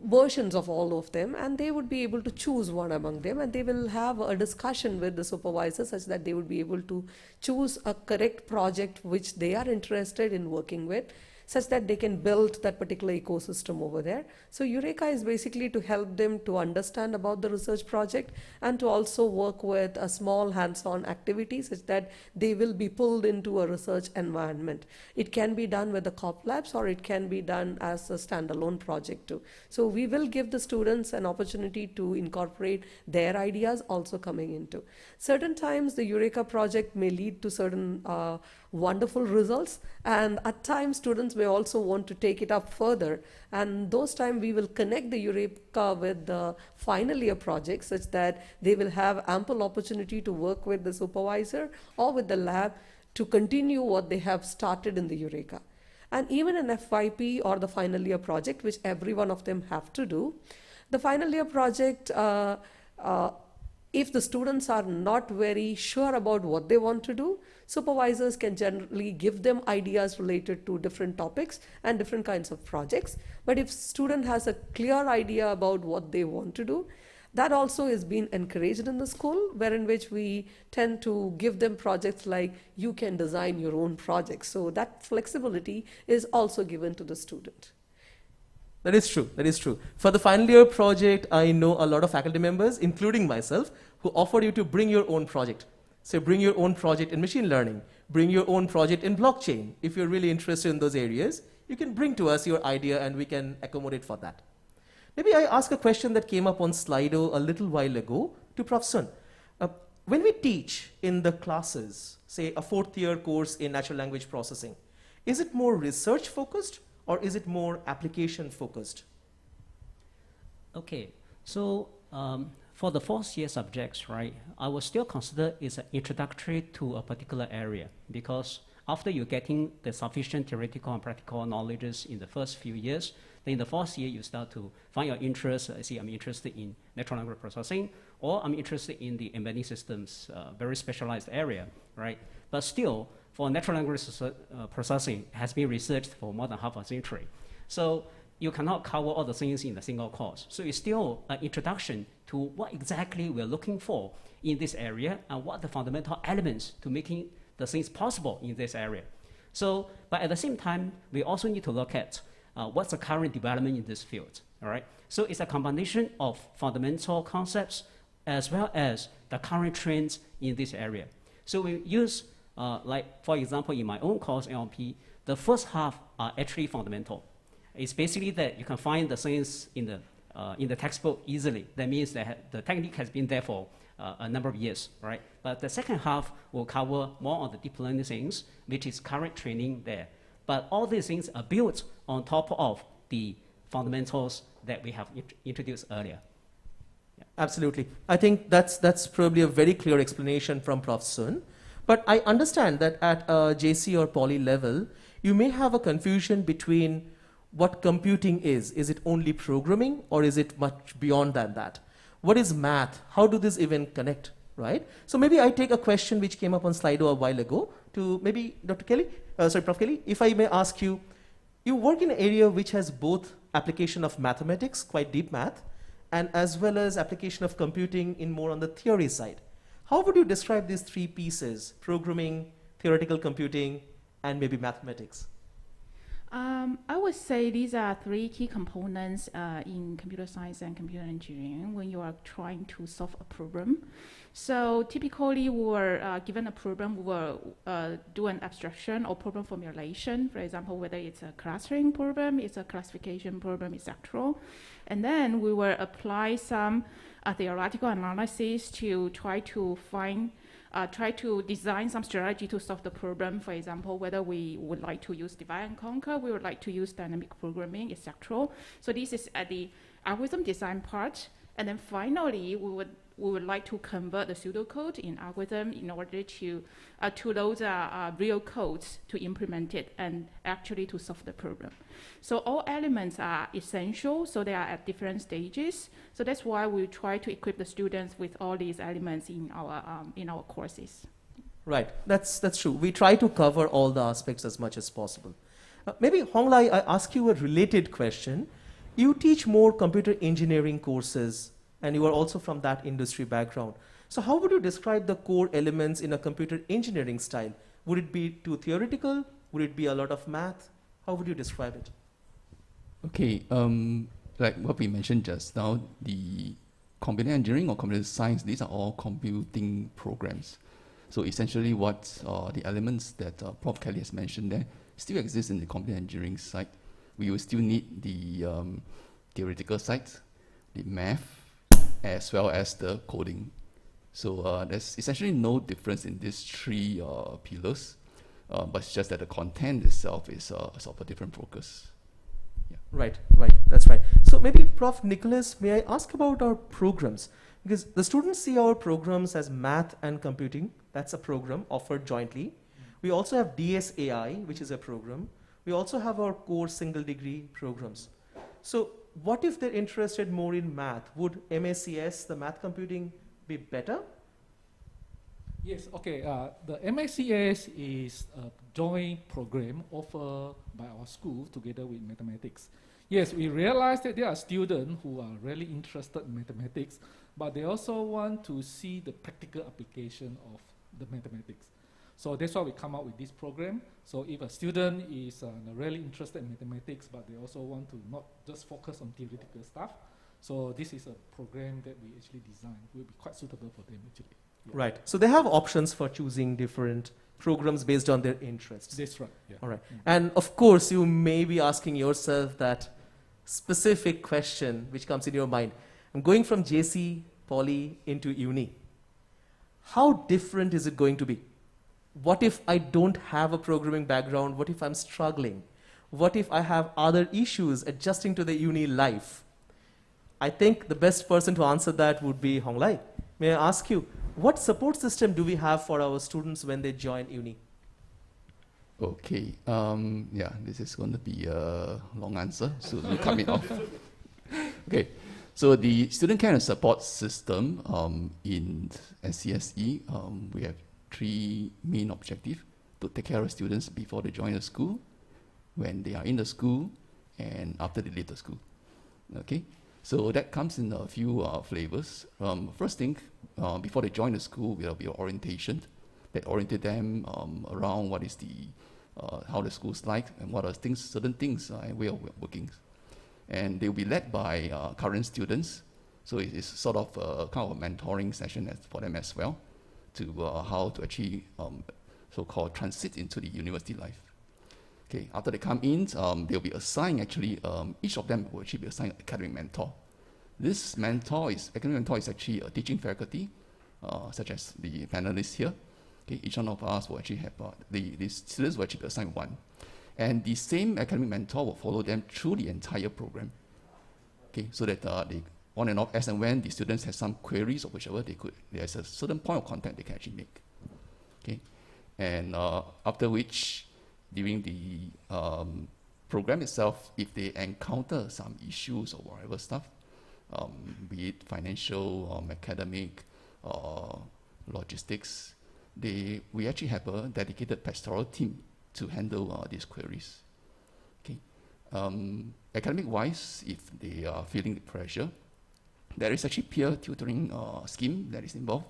versions of all of them, and they would be able to choose one among them, and they will have a discussion with the supervisor such that they would be able to choose a correct project which they are interested in working with, such that they can build that particular ecosystem over there. So Eureka is basically to help them to understand about the research project and to also work with a small hands-on activity such that they will be pulled into a research environment. It can be done with the Corp Labs or it can be done as a standalone project too. So we will give the students an opportunity to incorporate their ideas also coming into. Certain times the Eureka project may lead to certain wonderful results, and at times students may also want to take it up further, and those times we will connect the Eureka with the final year project such that they will have ample opportunity to work with the supervisor or with the lab to continue what they have started in the Eureka. And even an FYP or the final year project, which every one of them have to do, the final year project, if the students are not very sure about what they want to do, supervisors can generally give them ideas related to different topics and different kinds of projects. But if student has a clear idea about what they want to do, that also is being encouraged in the school, wherein which we tend to give them projects like you can design your own projects. So that flexibility is also given to the student. That is true. That is true. For the final year project, I know a lot of faculty members, including myself, who offered you to bring your own project. So bring your own project in machine learning, bring your own project in blockchain. If you're really interested in those areas, you can bring to us your idea and we can accommodate for that. Maybe I ask a question that came up on Slido a little while ago to Prof. Sun. When we teach in the classes, say a 4th year course in natural language processing, is it more research focused or is it more application focused? Okay, so for the 4th year subjects, right, I will still consider it's an introductory to a particular area, because after you're getting the sufficient theoretical and practical knowledges in the first few years, then in the 4th year you start to find your interest. I see I'm interested in natural language processing, or I'm interested in the embedding systems, very specialized area, right? But still, for natural language processing, has been researched for more than half a century. So you cannot cover all the things in a single course. So it's still an introduction to what exactly we're looking for in this area and what the fundamental elements to making the things possible in this area. So, but at the same time, we also need to look at what's the current development in this field, all right? So it's a combination of fundamental concepts as well as the current trends in this area. So we use, like for example, in my own course, NLP, the first half are actually fundamental. It's basically that you can find the things in the textbook easily. That means that the technique has been there for a number of years, right? But the second half will cover more on the deep learning things, which is current training there. But all these things are built on top of the fundamentals that we have introduced earlier. Yeah. Absolutely. I think that's probably a very clear explanation from Prof. Sun. But I understand that at a JC or Poly level, you may have a confusion between what computing is. Is it only programming or is it much beyond than that? What is math? How do these even connect, right? So maybe I take a question which came up on Slido a while ago to maybe Dr. Kelly, Prof. Kelly, if I may ask you, you work in an area which has both application of mathematics, quite deep math, and as well as application of computing in more on the theory side. How would you describe these 3 pieces, programming, theoretical computing, and maybe mathematics? I would say these are 3 key components in computer science and computer engineering when you are trying to solve a problem. So typically, we're given a problem, we will do an abstraction or problem formulation. For example, whether it's a clustering problem, it's a classification problem, etc. And then we will apply some theoretical analysis to try to design some strategy to solve the problem. For example, whether we would like to use divide and conquer, we would like to use dynamic programming, etc. So this is at the algorithm design part. And then finally, we would like to convert the pseudocode in algorithm in order to load real codes to implement it and actually to solve the problem. So all elements are essential, so they are at different stages. So that's why we try to equip the students with all these elements in our courses. Right, that's true. We try to cover all the aspects as much as possible. Maybe Honglai, I ask you a related question. You teach more computer engineering courses, and you are also from that industry background. So how would you describe the core elements in a computer engineering style? Would it be too theoretical? Would it be a lot of math? How would you describe it? Okay, like what we mentioned just now, the computer engineering or computer science, these are all computing programs. So essentially what the elements that Prof. Kelly has mentioned there still exist in the computer engineering side. We will still need the theoretical side, the math, as well as the coding. So there's essentially no difference in these 3 pillars, but it's just that the content itself is sort of a different focus. Yeah. Right, that's right. So maybe Prof. Nicholas, may I ask about our programs? Because the students see our programs as math and computing. That's a program offered jointly. We also have DSAI, which is a program. We also have our core single degree programs. So what if they're interested more in math? Would MACS, the math computing, be better? Yes, okay. The MACS is a joint program offered by our school together with mathematics. Yes, we realize that there are students who are really interested in mathematics, but they also want to see the practical application of the mathematics. So that's why we come up with this program. So if a student is really interested in mathematics, but they also want to not just focus on theoretical stuff, so this is a program that we actually designed. It will be quite suitable for them actually. Yeah. Right. So they have options for choosing different programs based on their interests. That's right. Yeah. All right. Mm-hmm. And of course, you may be asking yourself that specific question which comes in your mind. I'm going from JC, Poly into uni. How different is it going to be? What if I don't have a programming background? What if I'm struggling? What if I have other issues adjusting to the uni life? I think the best person to answer that would be Hong Lai. May I ask you, what support system do we have for our students when they join uni? Okay, yeah, this is going to be a long answer, so you cut me off. Okay, so the student care and support system in SCSE, we have 3 main objectives: to take care of students before they join the school, when they are in the school, and after they leave the school. Okay, so that comes in a few flavors. First thing, before they join the school, there will be orientation that oriented them around what is the how the school's like and what are certain things and way of working. And they'll be led by current students, so it is sort of a kind of a mentoring session for them as well, to how to actually so-called transit into the university life. Okay, after they come in, they'll be assigned actually, each of them will actually be assigned an academic mentor. This academic mentor is actually a teaching faculty, such as the panelists here. Okay, each one of us will actually have, the students will actually be assigned one. And the same academic mentor will follow them through the entire program. Okay, so that they on and off, as and when the students have some queries or whichever, there's a certain point of contact they can actually make. Okay, and after which, during the program itself, if they encounter some issues or whatever stuff, be it financial, academic, logistics, we actually have a dedicated pastoral team to handle these queries. Okay, academic-wise, if they are feeling the pressure, there is actually peer tutoring scheme that is involved.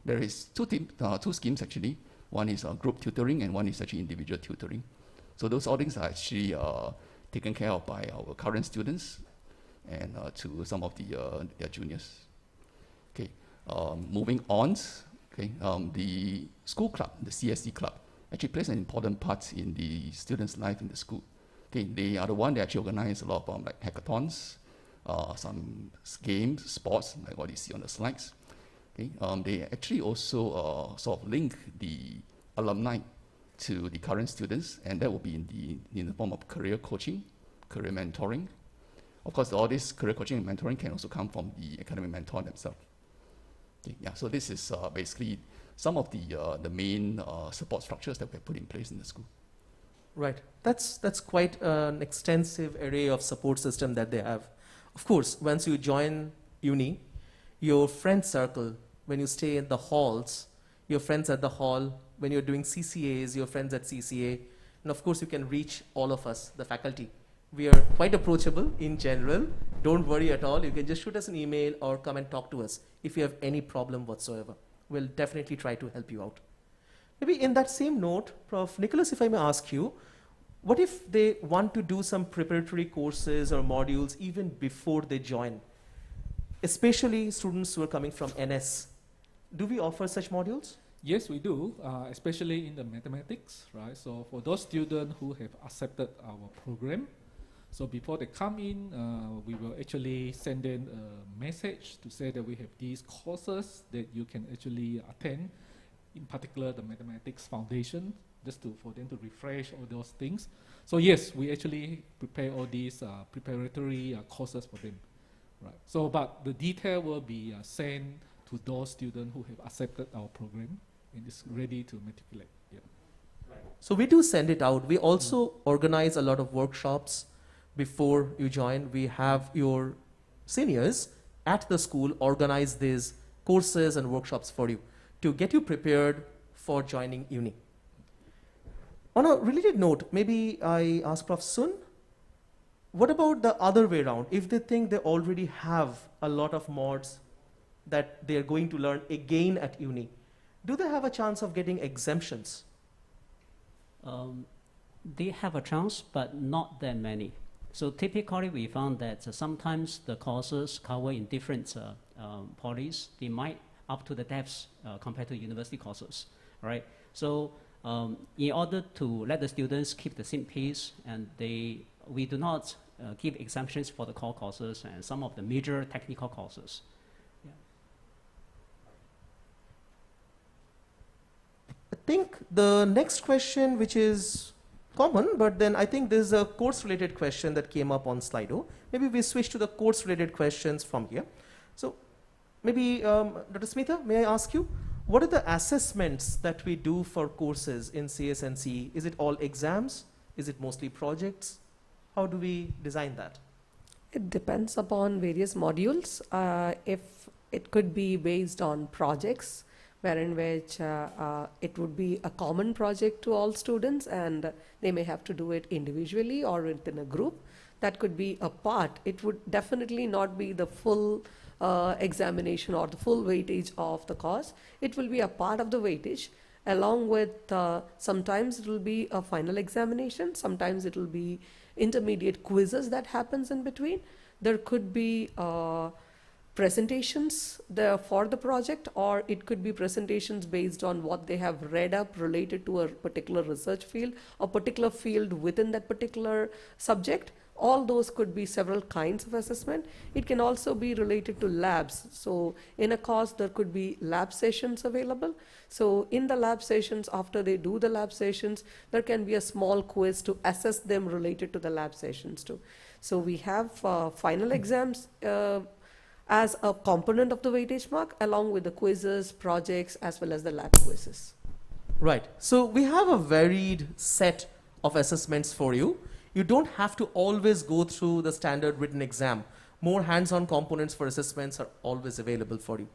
There is two schemes actually. One is group tutoring and one is actually individual tutoring. So those all things are actually taken care of by our current students and to some of their juniors. Okay, moving on. Okay, the school club, the CSE club, actually plays an important part in the students' life in the school. Okay, they are the one that actually organize a lot of like hackathons, some games, sports, like what you see on the slides. Okay, they actually also sort of link the alumni to the current students, and that will be in the form of career coaching, career mentoring. Of course, all this career coaching and mentoring can also come from the academic mentor themselves. Okay, yeah, so this is basically some of the main support structures that we have put in place in the school. Right, that's quite an extensive array of support system that they have. Of course, once you join uni, your friend circle, when you stay in the halls, your friends at the hall, when you're doing CCAs, your friends at CCA, and of course you can reach all of us, the faculty. We are quite approachable in general. Don't worry at all. You can just shoot us an email or come and talk to us if you have any problem whatsoever. We'll definitely try to help you out. Maybe in that same note, Prof. Nicholas, if I may ask you, what if they want to do some preparatory courses or modules even before they join? Especially students who are coming from NS. Do we offer such modules? Yes, we do, especially in the mathematics, right? So for those students who have accepted our program, so before they come in, we will actually send them a message to say that we have these courses that you can actually attend, in particular the mathematics foundation, just for them to refresh all those things. So yes, we actually prepare all these preparatory courses for them, right? So, but the detail will be sent to those students who have accepted our program and is ready to matriculate. Yeah. So we do send it out. We also organize a lot of workshops before you join. We have your seniors at the school organize these courses and workshops for you to get you prepared for joining uni. On a related note, maybe I ask Prof. Sun, what about the other way around? If they think they already have a lot of mods that they're going to learn again at uni, do they have a chance of getting exemptions? They have a chance, but not that many. So typically we found that sometimes the courses cover in different polys, they might up to the depths compared to university courses, right? So in order to let the students keep the same pace, and we do not give exemptions for the core courses and some of the major technical courses. I think the next question, which is common, but then I think there's a course-related question that came up on Slido. Maybe we switch to the course-related questions from here. So maybe, Dr. Smitha, may I ask you, what are the assessments that we do for courses in CS and CE? Is it all exams? Is it mostly projects? How do we design that? It depends upon various modules. If it could be based on projects, wherein which it would be a common project to all students and they may have to do it individually or within a group. That could be a part. It would definitely not be the full examination or the full weightage of the course. It will be a part of the weightage along with sometimes it will be a final examination, sometimes it will be intermediate quizzes that happens in between. There could be presentations for the project, or it could be presentations based on what they have read up related to a particular research field or particular field within that particular subject. All those could be several kinds of assessment. It can also be related to labs. So in a course there could be lab sessions available. So in the lab sessions, after they do the lab sessions, there can be a small quiz to assess them related to the lab sessions too. So we have final exams as a component of the weightage mark, along with the quizzes, projects, as well as the lab quizzes. Right. So we have a varied set of assessments for you. You don't have to always go through the standard written exam. More hands-on components for assessments are always available for you.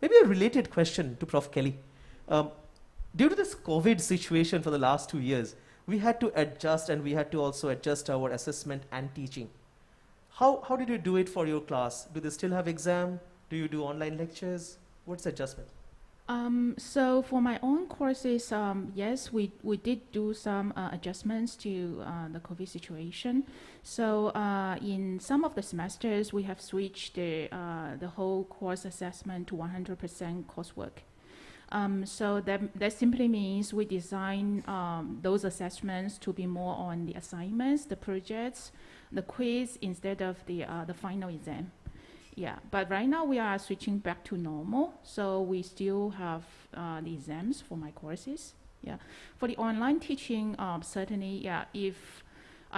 Maybe a related question to Prof. Kelly. Due to this COVID situation for the last 2 years, we had to adjust, and we had to also adjust our assessment and teaching. How did you do it for your class? Do they still have exam? Do you do online lectures? What's the adjustment? So for my own courses, yes, we did do some adjustments to the COVID situation. So in some of the semesters, we have switched the whole course assessment to 100% coursework. So that simply means we design those assessments to be more on the assignments, the projects, the quiz instead of the final exam. Yeah, but right now we are switching back to normal, so we still have the exams for my courses. Yeah, for the online teaching, certainly, yeah, if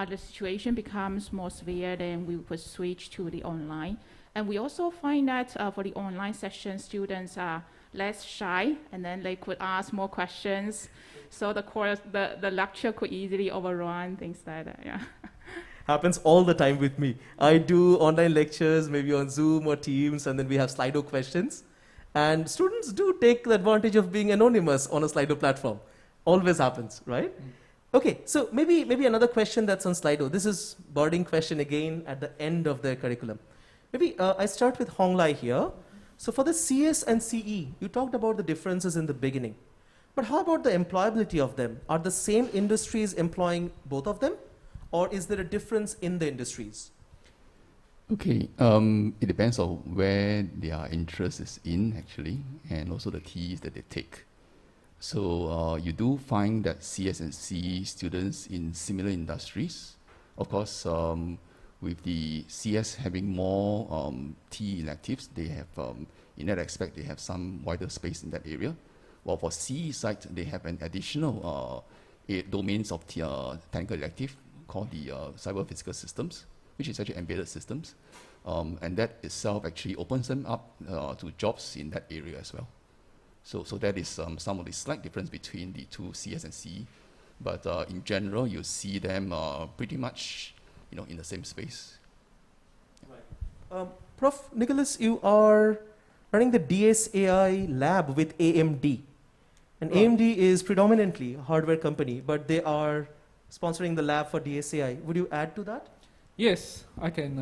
the situation becomes more severe, then we would switch to the online. And we also find that for the online session, students are less shy, and then they could ask more questions. So the lecture could easily overrun, things like that, yeah. Happens all the time with me. I do online lectures, maybe on Zoom or Teams, and then we have Slido questions. And students do take the advantage of being anonymous on a Slido platform. Always happens, right? Okay, so maybe another question that's on Slido. This is burning question again at the end of the curriculum. Maybe I start with Hong Lai here. So for the CS and CE, you talked about the differences in the beginning. But how about the employability of them? Are the same industries employing both of them? Or is there a difference in the industries? Okay, it depends on where their interest is in, actually, and also the TEs that they take. So you do find that CS and CE students in similar industries. Of course, with the CS having more TE electives, they have, in that aspect, they have some wider space in that area. While for CE side, they have an additional domains of technical elective called the cyber physical systems, which is actually embedded systems. And that itself actually opens them up to jobs in that area as well. So that is some of the slight difference between the two CS and CE. But in general, you see them pretty much in the same space. Right. Prof. Nicholas, you are running the DSAI lab with AMD. And AMD is predominantly a hardware company, but they are sponsoring the lab for DSAI. Would you add to that? Yes, I can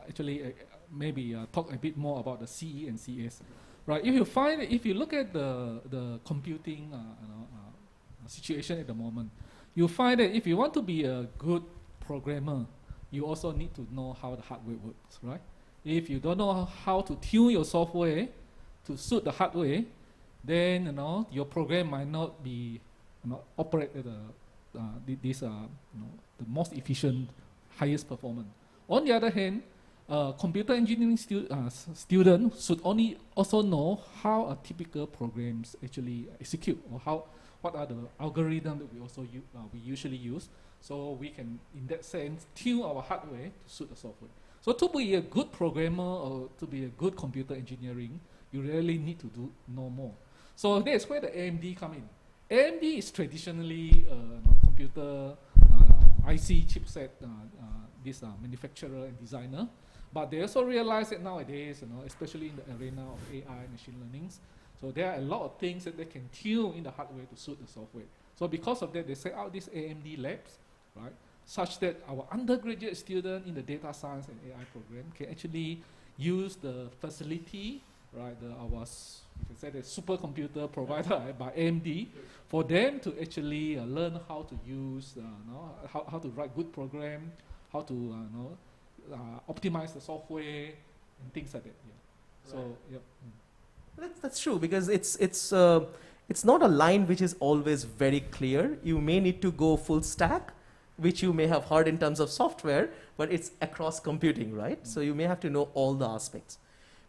actually maybe talk a bit more about the CE and CS. Right, if you look at the computing situation at the moment, you find that if you want to be a good programmer, you also need to know how the hardware works, right? If you don't know how to tune your software to suit the hardware, then your program might not be operate at the most efficient, highest performance. On the other hand, computer engineering student should also know how a typical programs actually execute, or what are the algorithms that we usually use, so we can, in that sense, tune our hardware to suit the software. So to be a good programmer or to be a good computer engineering, you really need to know more. So that's where the AMD come in. AMD is traditionally computer IC chipset manufacturer and designer, but they also realize that nowadays, especially in the arena of AI, machine learning, so there are a lot of things that they can tune in the hardware to suit the software. So because of that, they set out these AMD labs, right, such that our undergraduate student in the data science and AI program can actually use the facility, right, you can say the supercomputer provided by AMD, for them to actually learn how to use, how to write good program, how to optimize the software and things like that. Yeah. So yeah. That's true, because it's not a line which is always very clear. You may need to go full stack, which you may have heard in terms of software, but it's across computing, right? So you may have to know all the aspects.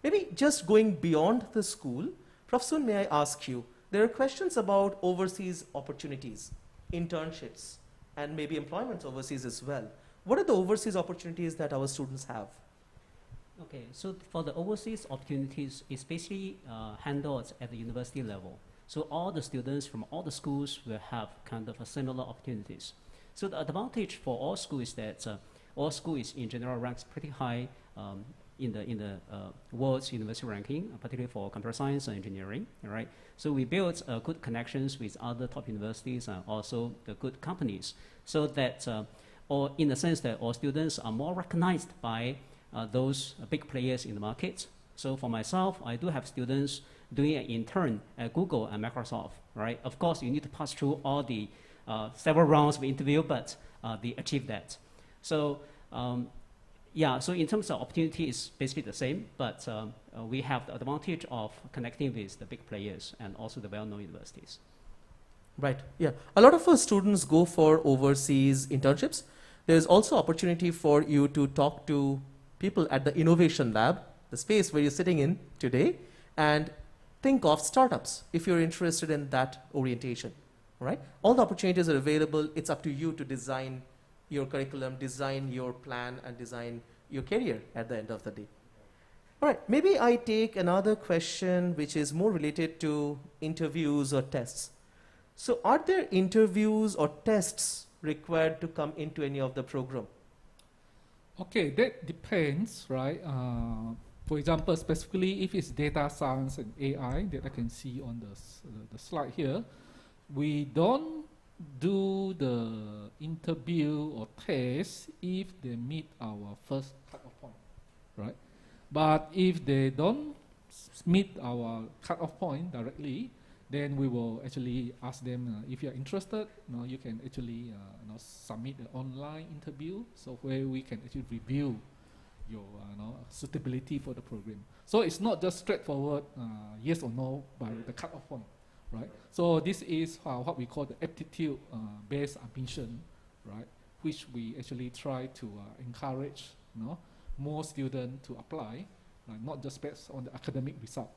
Maybe just going beyond the school, Prof. Sun, may I ask you, there are questions about overseas opportunities, internships, and maybe employments overseas as well. What are the overseas opportunities that our students have? Okay, so for the overseas opportunities, it's basically handled at the university level. So all the students from all the schools will have kind of a similar opportunities. So the advantage for all schools is that all schools in general ranks pretty high in the world's university ranking, particularly for computer science and engineering, right? So we built good connections with other top universities and also the good companies, so that, or in the sense that all students are more recognized by those big players in the market. So for myself, I do have students doing an intern at Google and Microsoft, right? Of course, you need to pass through all the several rounds of interview, but they achieve that. So yeah, so in terms of opportunity, it's basically the same, but we have the advantage of connecting with the big players and also the well-known universities. Right, yeah. A lot of our students go for overseas internships. There's also opportunity for you to talk to people at the innovation lab, the space where you're sitting in today, and think of startups if you're interested in that orientation, right? All the opportunities are available. It's up to you to design your curriculum, design your plan, and design your career at the end of the day. All right, maybe I take another question which is more related to interviews or tests. So are there interviews or tests required to come into any of the program? Okay, that depends, right? For example, specifically if it's data science and AI that I can see on the slide here, we don't do the interview or test if they meet our first cut-off point, right? But if they don't meet our cut-off point directly, then we will actually ask them if you're interested, you can actually submit an online interview, so where we can actually review your suitability for the program. So it's not just straightforward yes or no by the cut-off point, right? So this is what we call the aptitude-based admission, right? Which we actually try to encourage more students to apply, right? Not just based on the academic result.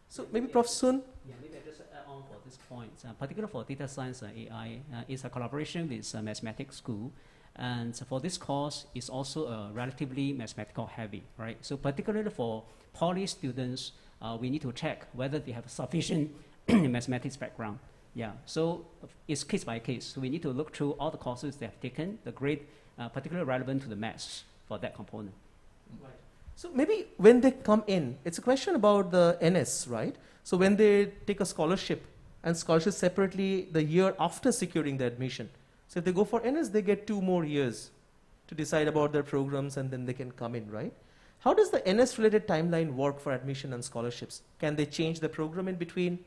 So maybe Prof. Sun? Yeah, maybe I just add on for this point. Particularly for data science and AI, it's a collaboration with mathematics school. And for this course, it's also relatively mathematical heavy, right? So particularly for poly students, we need to check whether they have sufficient mathematics background. Yeah, so it's case by case. So we need to look through all the courses they have taken, the grade particularly relevant to the maths for that component. Right. So maybe when they come in, it's a question about the NS, right? So when they take a scholarship, and scholarship separately the year after securing the admission. So if they go for NS, they get 2 more years to decide about their programs, and then they can come in, right? How does the NS-related timeline work for admission and scholarships? Can they change the program in between?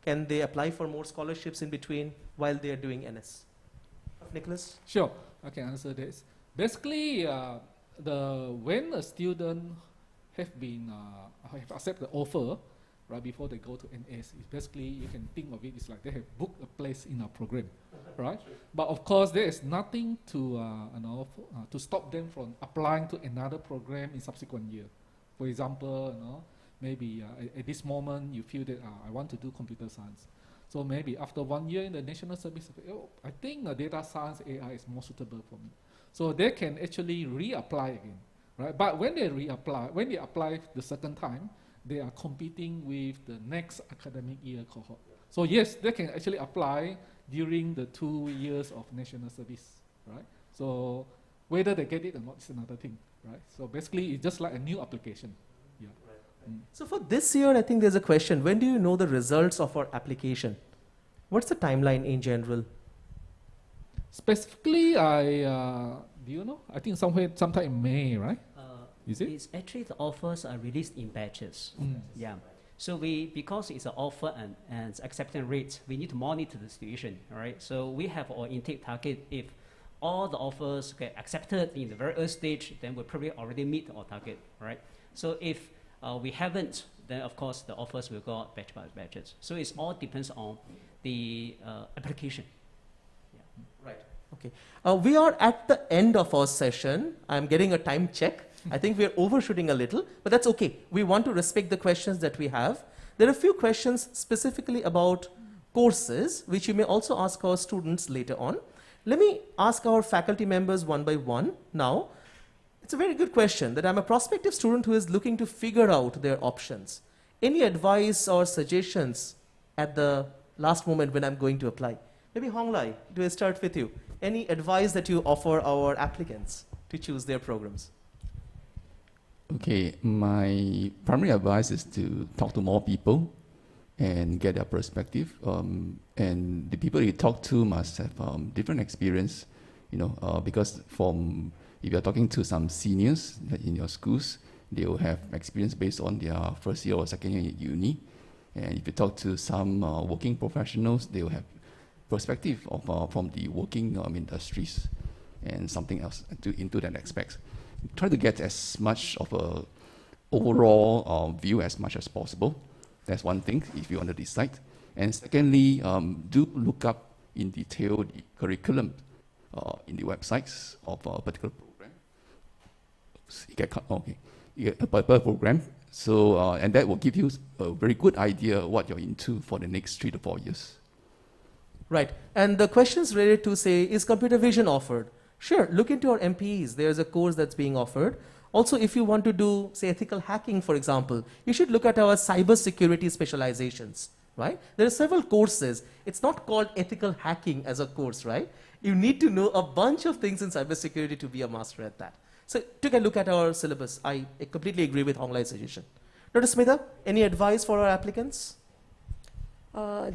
Can they apply for more scholarships in between while they are doing NS? Nicholas? Sure, I can answer this. Basically, when a student have accepted the offer, right before they go to NS. It's basically, you can think of it, it's like they have booked a place in our program, right? But of course, there is nothing to, to stop them from applying to another program in subsequent year. For example, maybe at this moment you feel that I want to do computer science. So maybe after 1 year in the national service, I think data science AI is more suitable for me. So they can actually reapply again, right? But when they reapply, when they apply the second time, they are competing with the next academic year cohort. So yes, they can actually apply during the 2 years of national service, right? So whether they get it or not is another thing, right? So basically, it's just like a new application. Yeah. So for this year, I think there's a question. When do you know the results of our application? What's the timeline in general? Specifically, do you know? I think sometime in May, right? Is it? It's actually the offers are released in batches. Yeah. So because it's an offer and acceptance rate, we need to monitor the situation, all right? So we have our intake target. If all the offers get accepted in the very early stage, then we'll probably already meet our target, right? So if we haven't, then of course the offers will go out batch by batches. So it all depends on the application. Right. Okay. We are at the end of our session. I'm getting a time check. I think we're overshooting a little, but that's okay. We want to respect the questions that we have. There are a few questions specifically about courses, which you may also ask our students later on. Let me ask our faculty members one by one now. It's a very good question that I'm a prospective student who is looking to figure out their options. Any advice or suggestions at the last moment when I'm going to apply? Maybe Honglai, do I start with you? Any advice that you offer our applicants to choose their programs? Okay, my primary advice is to talk to more people and get their perspective. And the people you talk to must have different experience, because if you're talking to some seniors in your schools, they will have experience based on their first year or second year at uni. And if you talk to some working professionals, they will have perspective from the working industries and something else into that aspect. Try to get as much of a overall view as much as possible. That's one thing if you want to decide. And secondly, do look up in detail the curriculum in the websites of a particular program. A particular program. So, and that will give you a very good idea what you're into for the next 3 to 4 years. Right. And the questions related to, say, is computer vision offered? Sure, look into our MPEs. There's a course that's being offered. Also, if you want to do, say, ethical hacking, for example, you should look at our cybersecurity specializations, right? There are several courses. It's not called ethical hacking as a course, right? You need to know a bunch of things in cybersecurity to be a master at that. So take a look at our syllabus. I completely agree with Honglai's suggestion. Dr. Smitha, any advice for our applicants?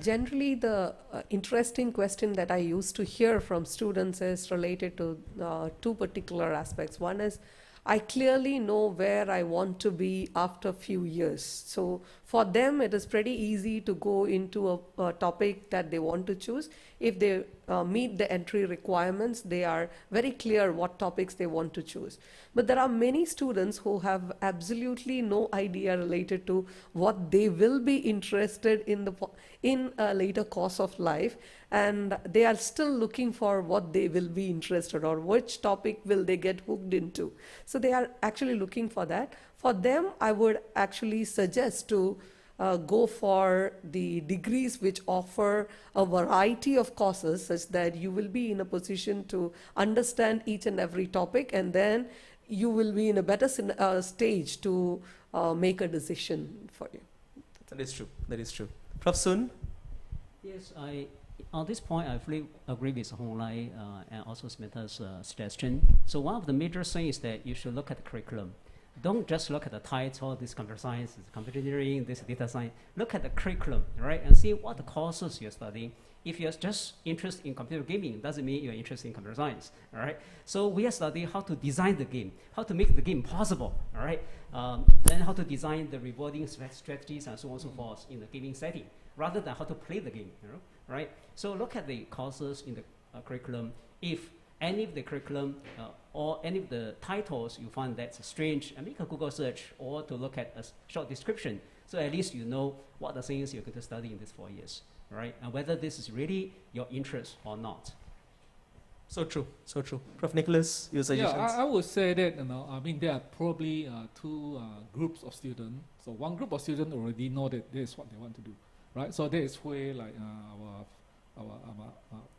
Generally, the interesting question that I used to hear from students is related to 2 particular aspects. One is, I clearly know where I want to be after a few years. So for them, it is pretty easy to go into a topic that they want to choose. If they meet the entry requirements, they are very clear what topics they want to choose. But there are many students who have absolutely no idea related to what they will be interested in a later course of life, and they are still looking for what they will be interested or which topic will they get hooked into. So they are actually looking for that. For them, I would actually suggest to go for the degrees which offer a variety of courses such that you will be in a position to understand each and every topic, and then you will be in a better stage to make a decision for you. That is true. That is true. Prof. Sun? Yes, on this point, I fully agree with Honglai and also Smitha's suggestion. So one of the major things is that you should look at the curriculum. Don't just look at the title, this computer science, this computer engineering, this data science. Look at the curriculum, right, and see what the courses you're studying. If you're just interested in computer gaming, doesn't mean you're interested in computer science, all right? So we are studying how to design the game, how to make the game possible, all right? Then how to design the rewarding strategies and so on and so forth in the gaming setting, rather than how to play the game, right? So look at the courses in the curriculum. If any of the curriculum or any of the titles you find that's strange, and make a Google search or to look at a short description. So at least you know what the things you're going to study in these 4 years, right? And whether this is really your interest or not. So true, so true. Prof. Nicholas, your suggestions? Yeah, I would say that, I mean, there are probably two groups of students. So one group of students already know that this is what they want to do, right? So that is where, like our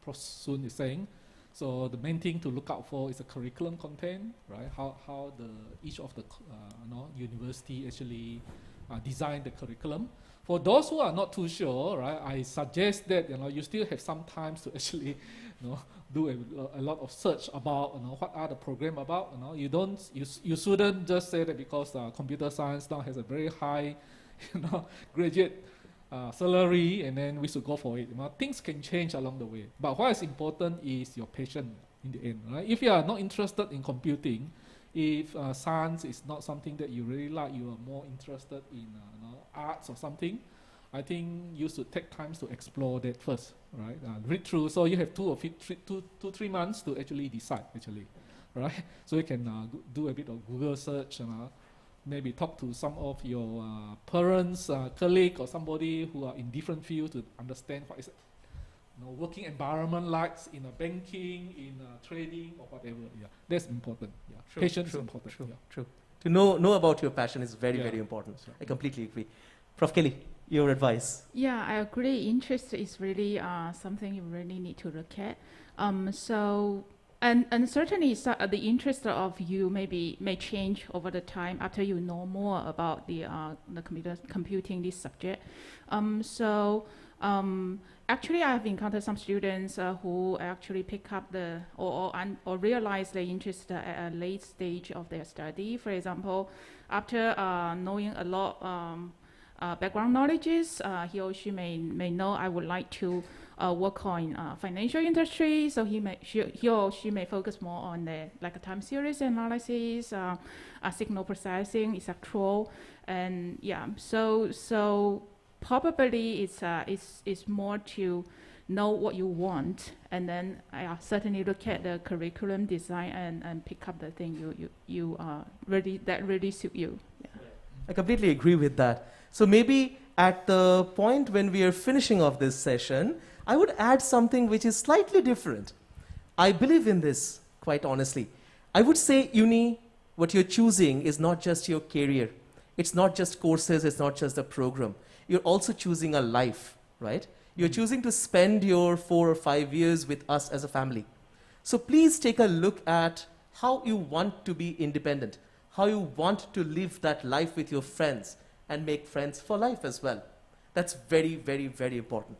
Prof. Sun is saying. So the main thing to look out for is the curriculum content, right? How each of the university actually design the curriculum. For those who are not too sure, right, I suggest that you still have some time to actually do a lot of search about what are the program about. You shouldn't just say that because computer science now has a very high graduate salary, and then we should go for it. Things can change along the way. But what is important is your passion in the end, right? If you are not interested in computing, if science is not something that you really like, you are more interested in arts or something, I think you should take time to explore that first, right? Read through. So you have 3 months to actually decide, right? So you can do a bit of Google search and maybe talk to some of your parents, colleague, or somebody who are in different fields to understand what is working environment like in banking, in trading, or whatever. Yeah, that's important. Yeah, true, patience true, is important. True, yeah. true. To know about your passion is very, very important. Right. I completely agree. Prof. Kelly, your advice? Yeah, I agree. Interest is really something you really need to look at. And certainly the interest of you may change over the time after you know more about the computing this subject. Actually, I have encountered some students who actually pick up or realize their interest at a late stage of their study. For example, after knowing a lot background knowledges, he or she may know I would like to work on financial industry, so he or she may focus more on the like a time series analysis, signal processing, etc. And yeah, so probably it's more to know what you want, and then certainly look at the curriculum design and pick up the thing you really suit you. Yeah. I completely agree with that. So maybe at the point when we are finishing off this session, I would add something which is slightly different. I believe in this, quite honestly. I would say uni, what you're choosing is not just your career. It's not just courses, it's not just the program. You're also choosing a life, right? You're choosing to spend your 4 or 5 years with us as a family. So please take a look at how you want to be independent, how you want to live that life with your friends and make friends for life as well. That's very, very, very important.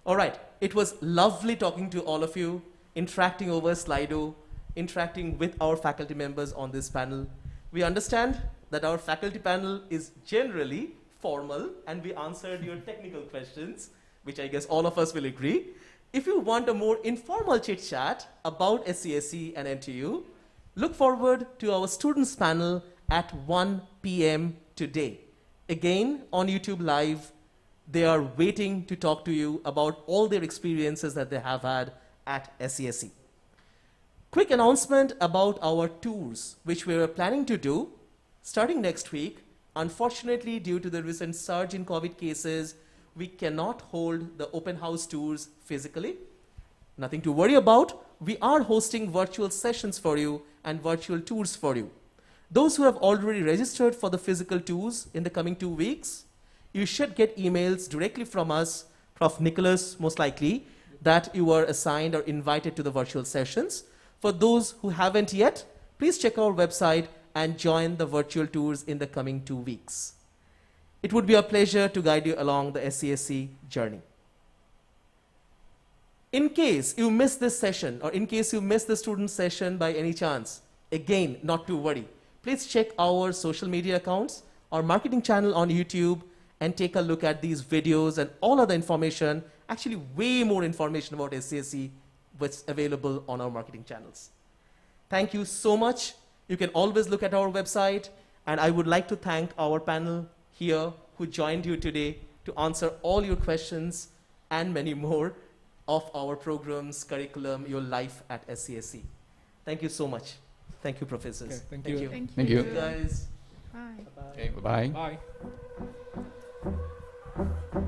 All right, it was lovely talking to all of you, interacting over Slido, interacting with our faculty members on this panel. We understand that our faculty panel is generally formal and we answered your technical questions, which I guess all of us will agree. If you want a more informal chit chat about SCSE and NTU, look forward to our students panel at 1 p.m. today. Again, on YouTube Live, they are waiting to talk to you about all their experiences that they have had at SCSE. Quick announcement about our tours, which we are planning to do starting next week. Unfortunately, due to the recent surge in COVID cases, we cannot hold the open house tours physically. Nothing to worry about. We are hosting virtual sessions for you and virtual tours for you. Those who have already registered for the physical tours in the coming 2 weeks, you should get emails directly from us, Prof. Nicholas most likely, that you are assigned or invited to the virtual sessions. For those who haven't yet, please check our website and join the virtual tours in the coming 2 weeks. It would be a pleasure to guide you along the SCSE journey. In case you miss this session, or in case you miss the student session by any chance, again, not to worry. Please check our social media accounts, our marketing channel on YouTube, and take a look at these videos and all other information, actually way more information about SCSE, what's available on our marketing channels. Thank you so much. You can always look at our website, and I would like to thank our panel here who joined you today to answer all your questions and many more. of our programs, curriculum, your life at SCSE. Thank you so much. Thank you, professors. Okay, thank you. Thank you. Guys. Bye. Okay, bye-bye. Bye.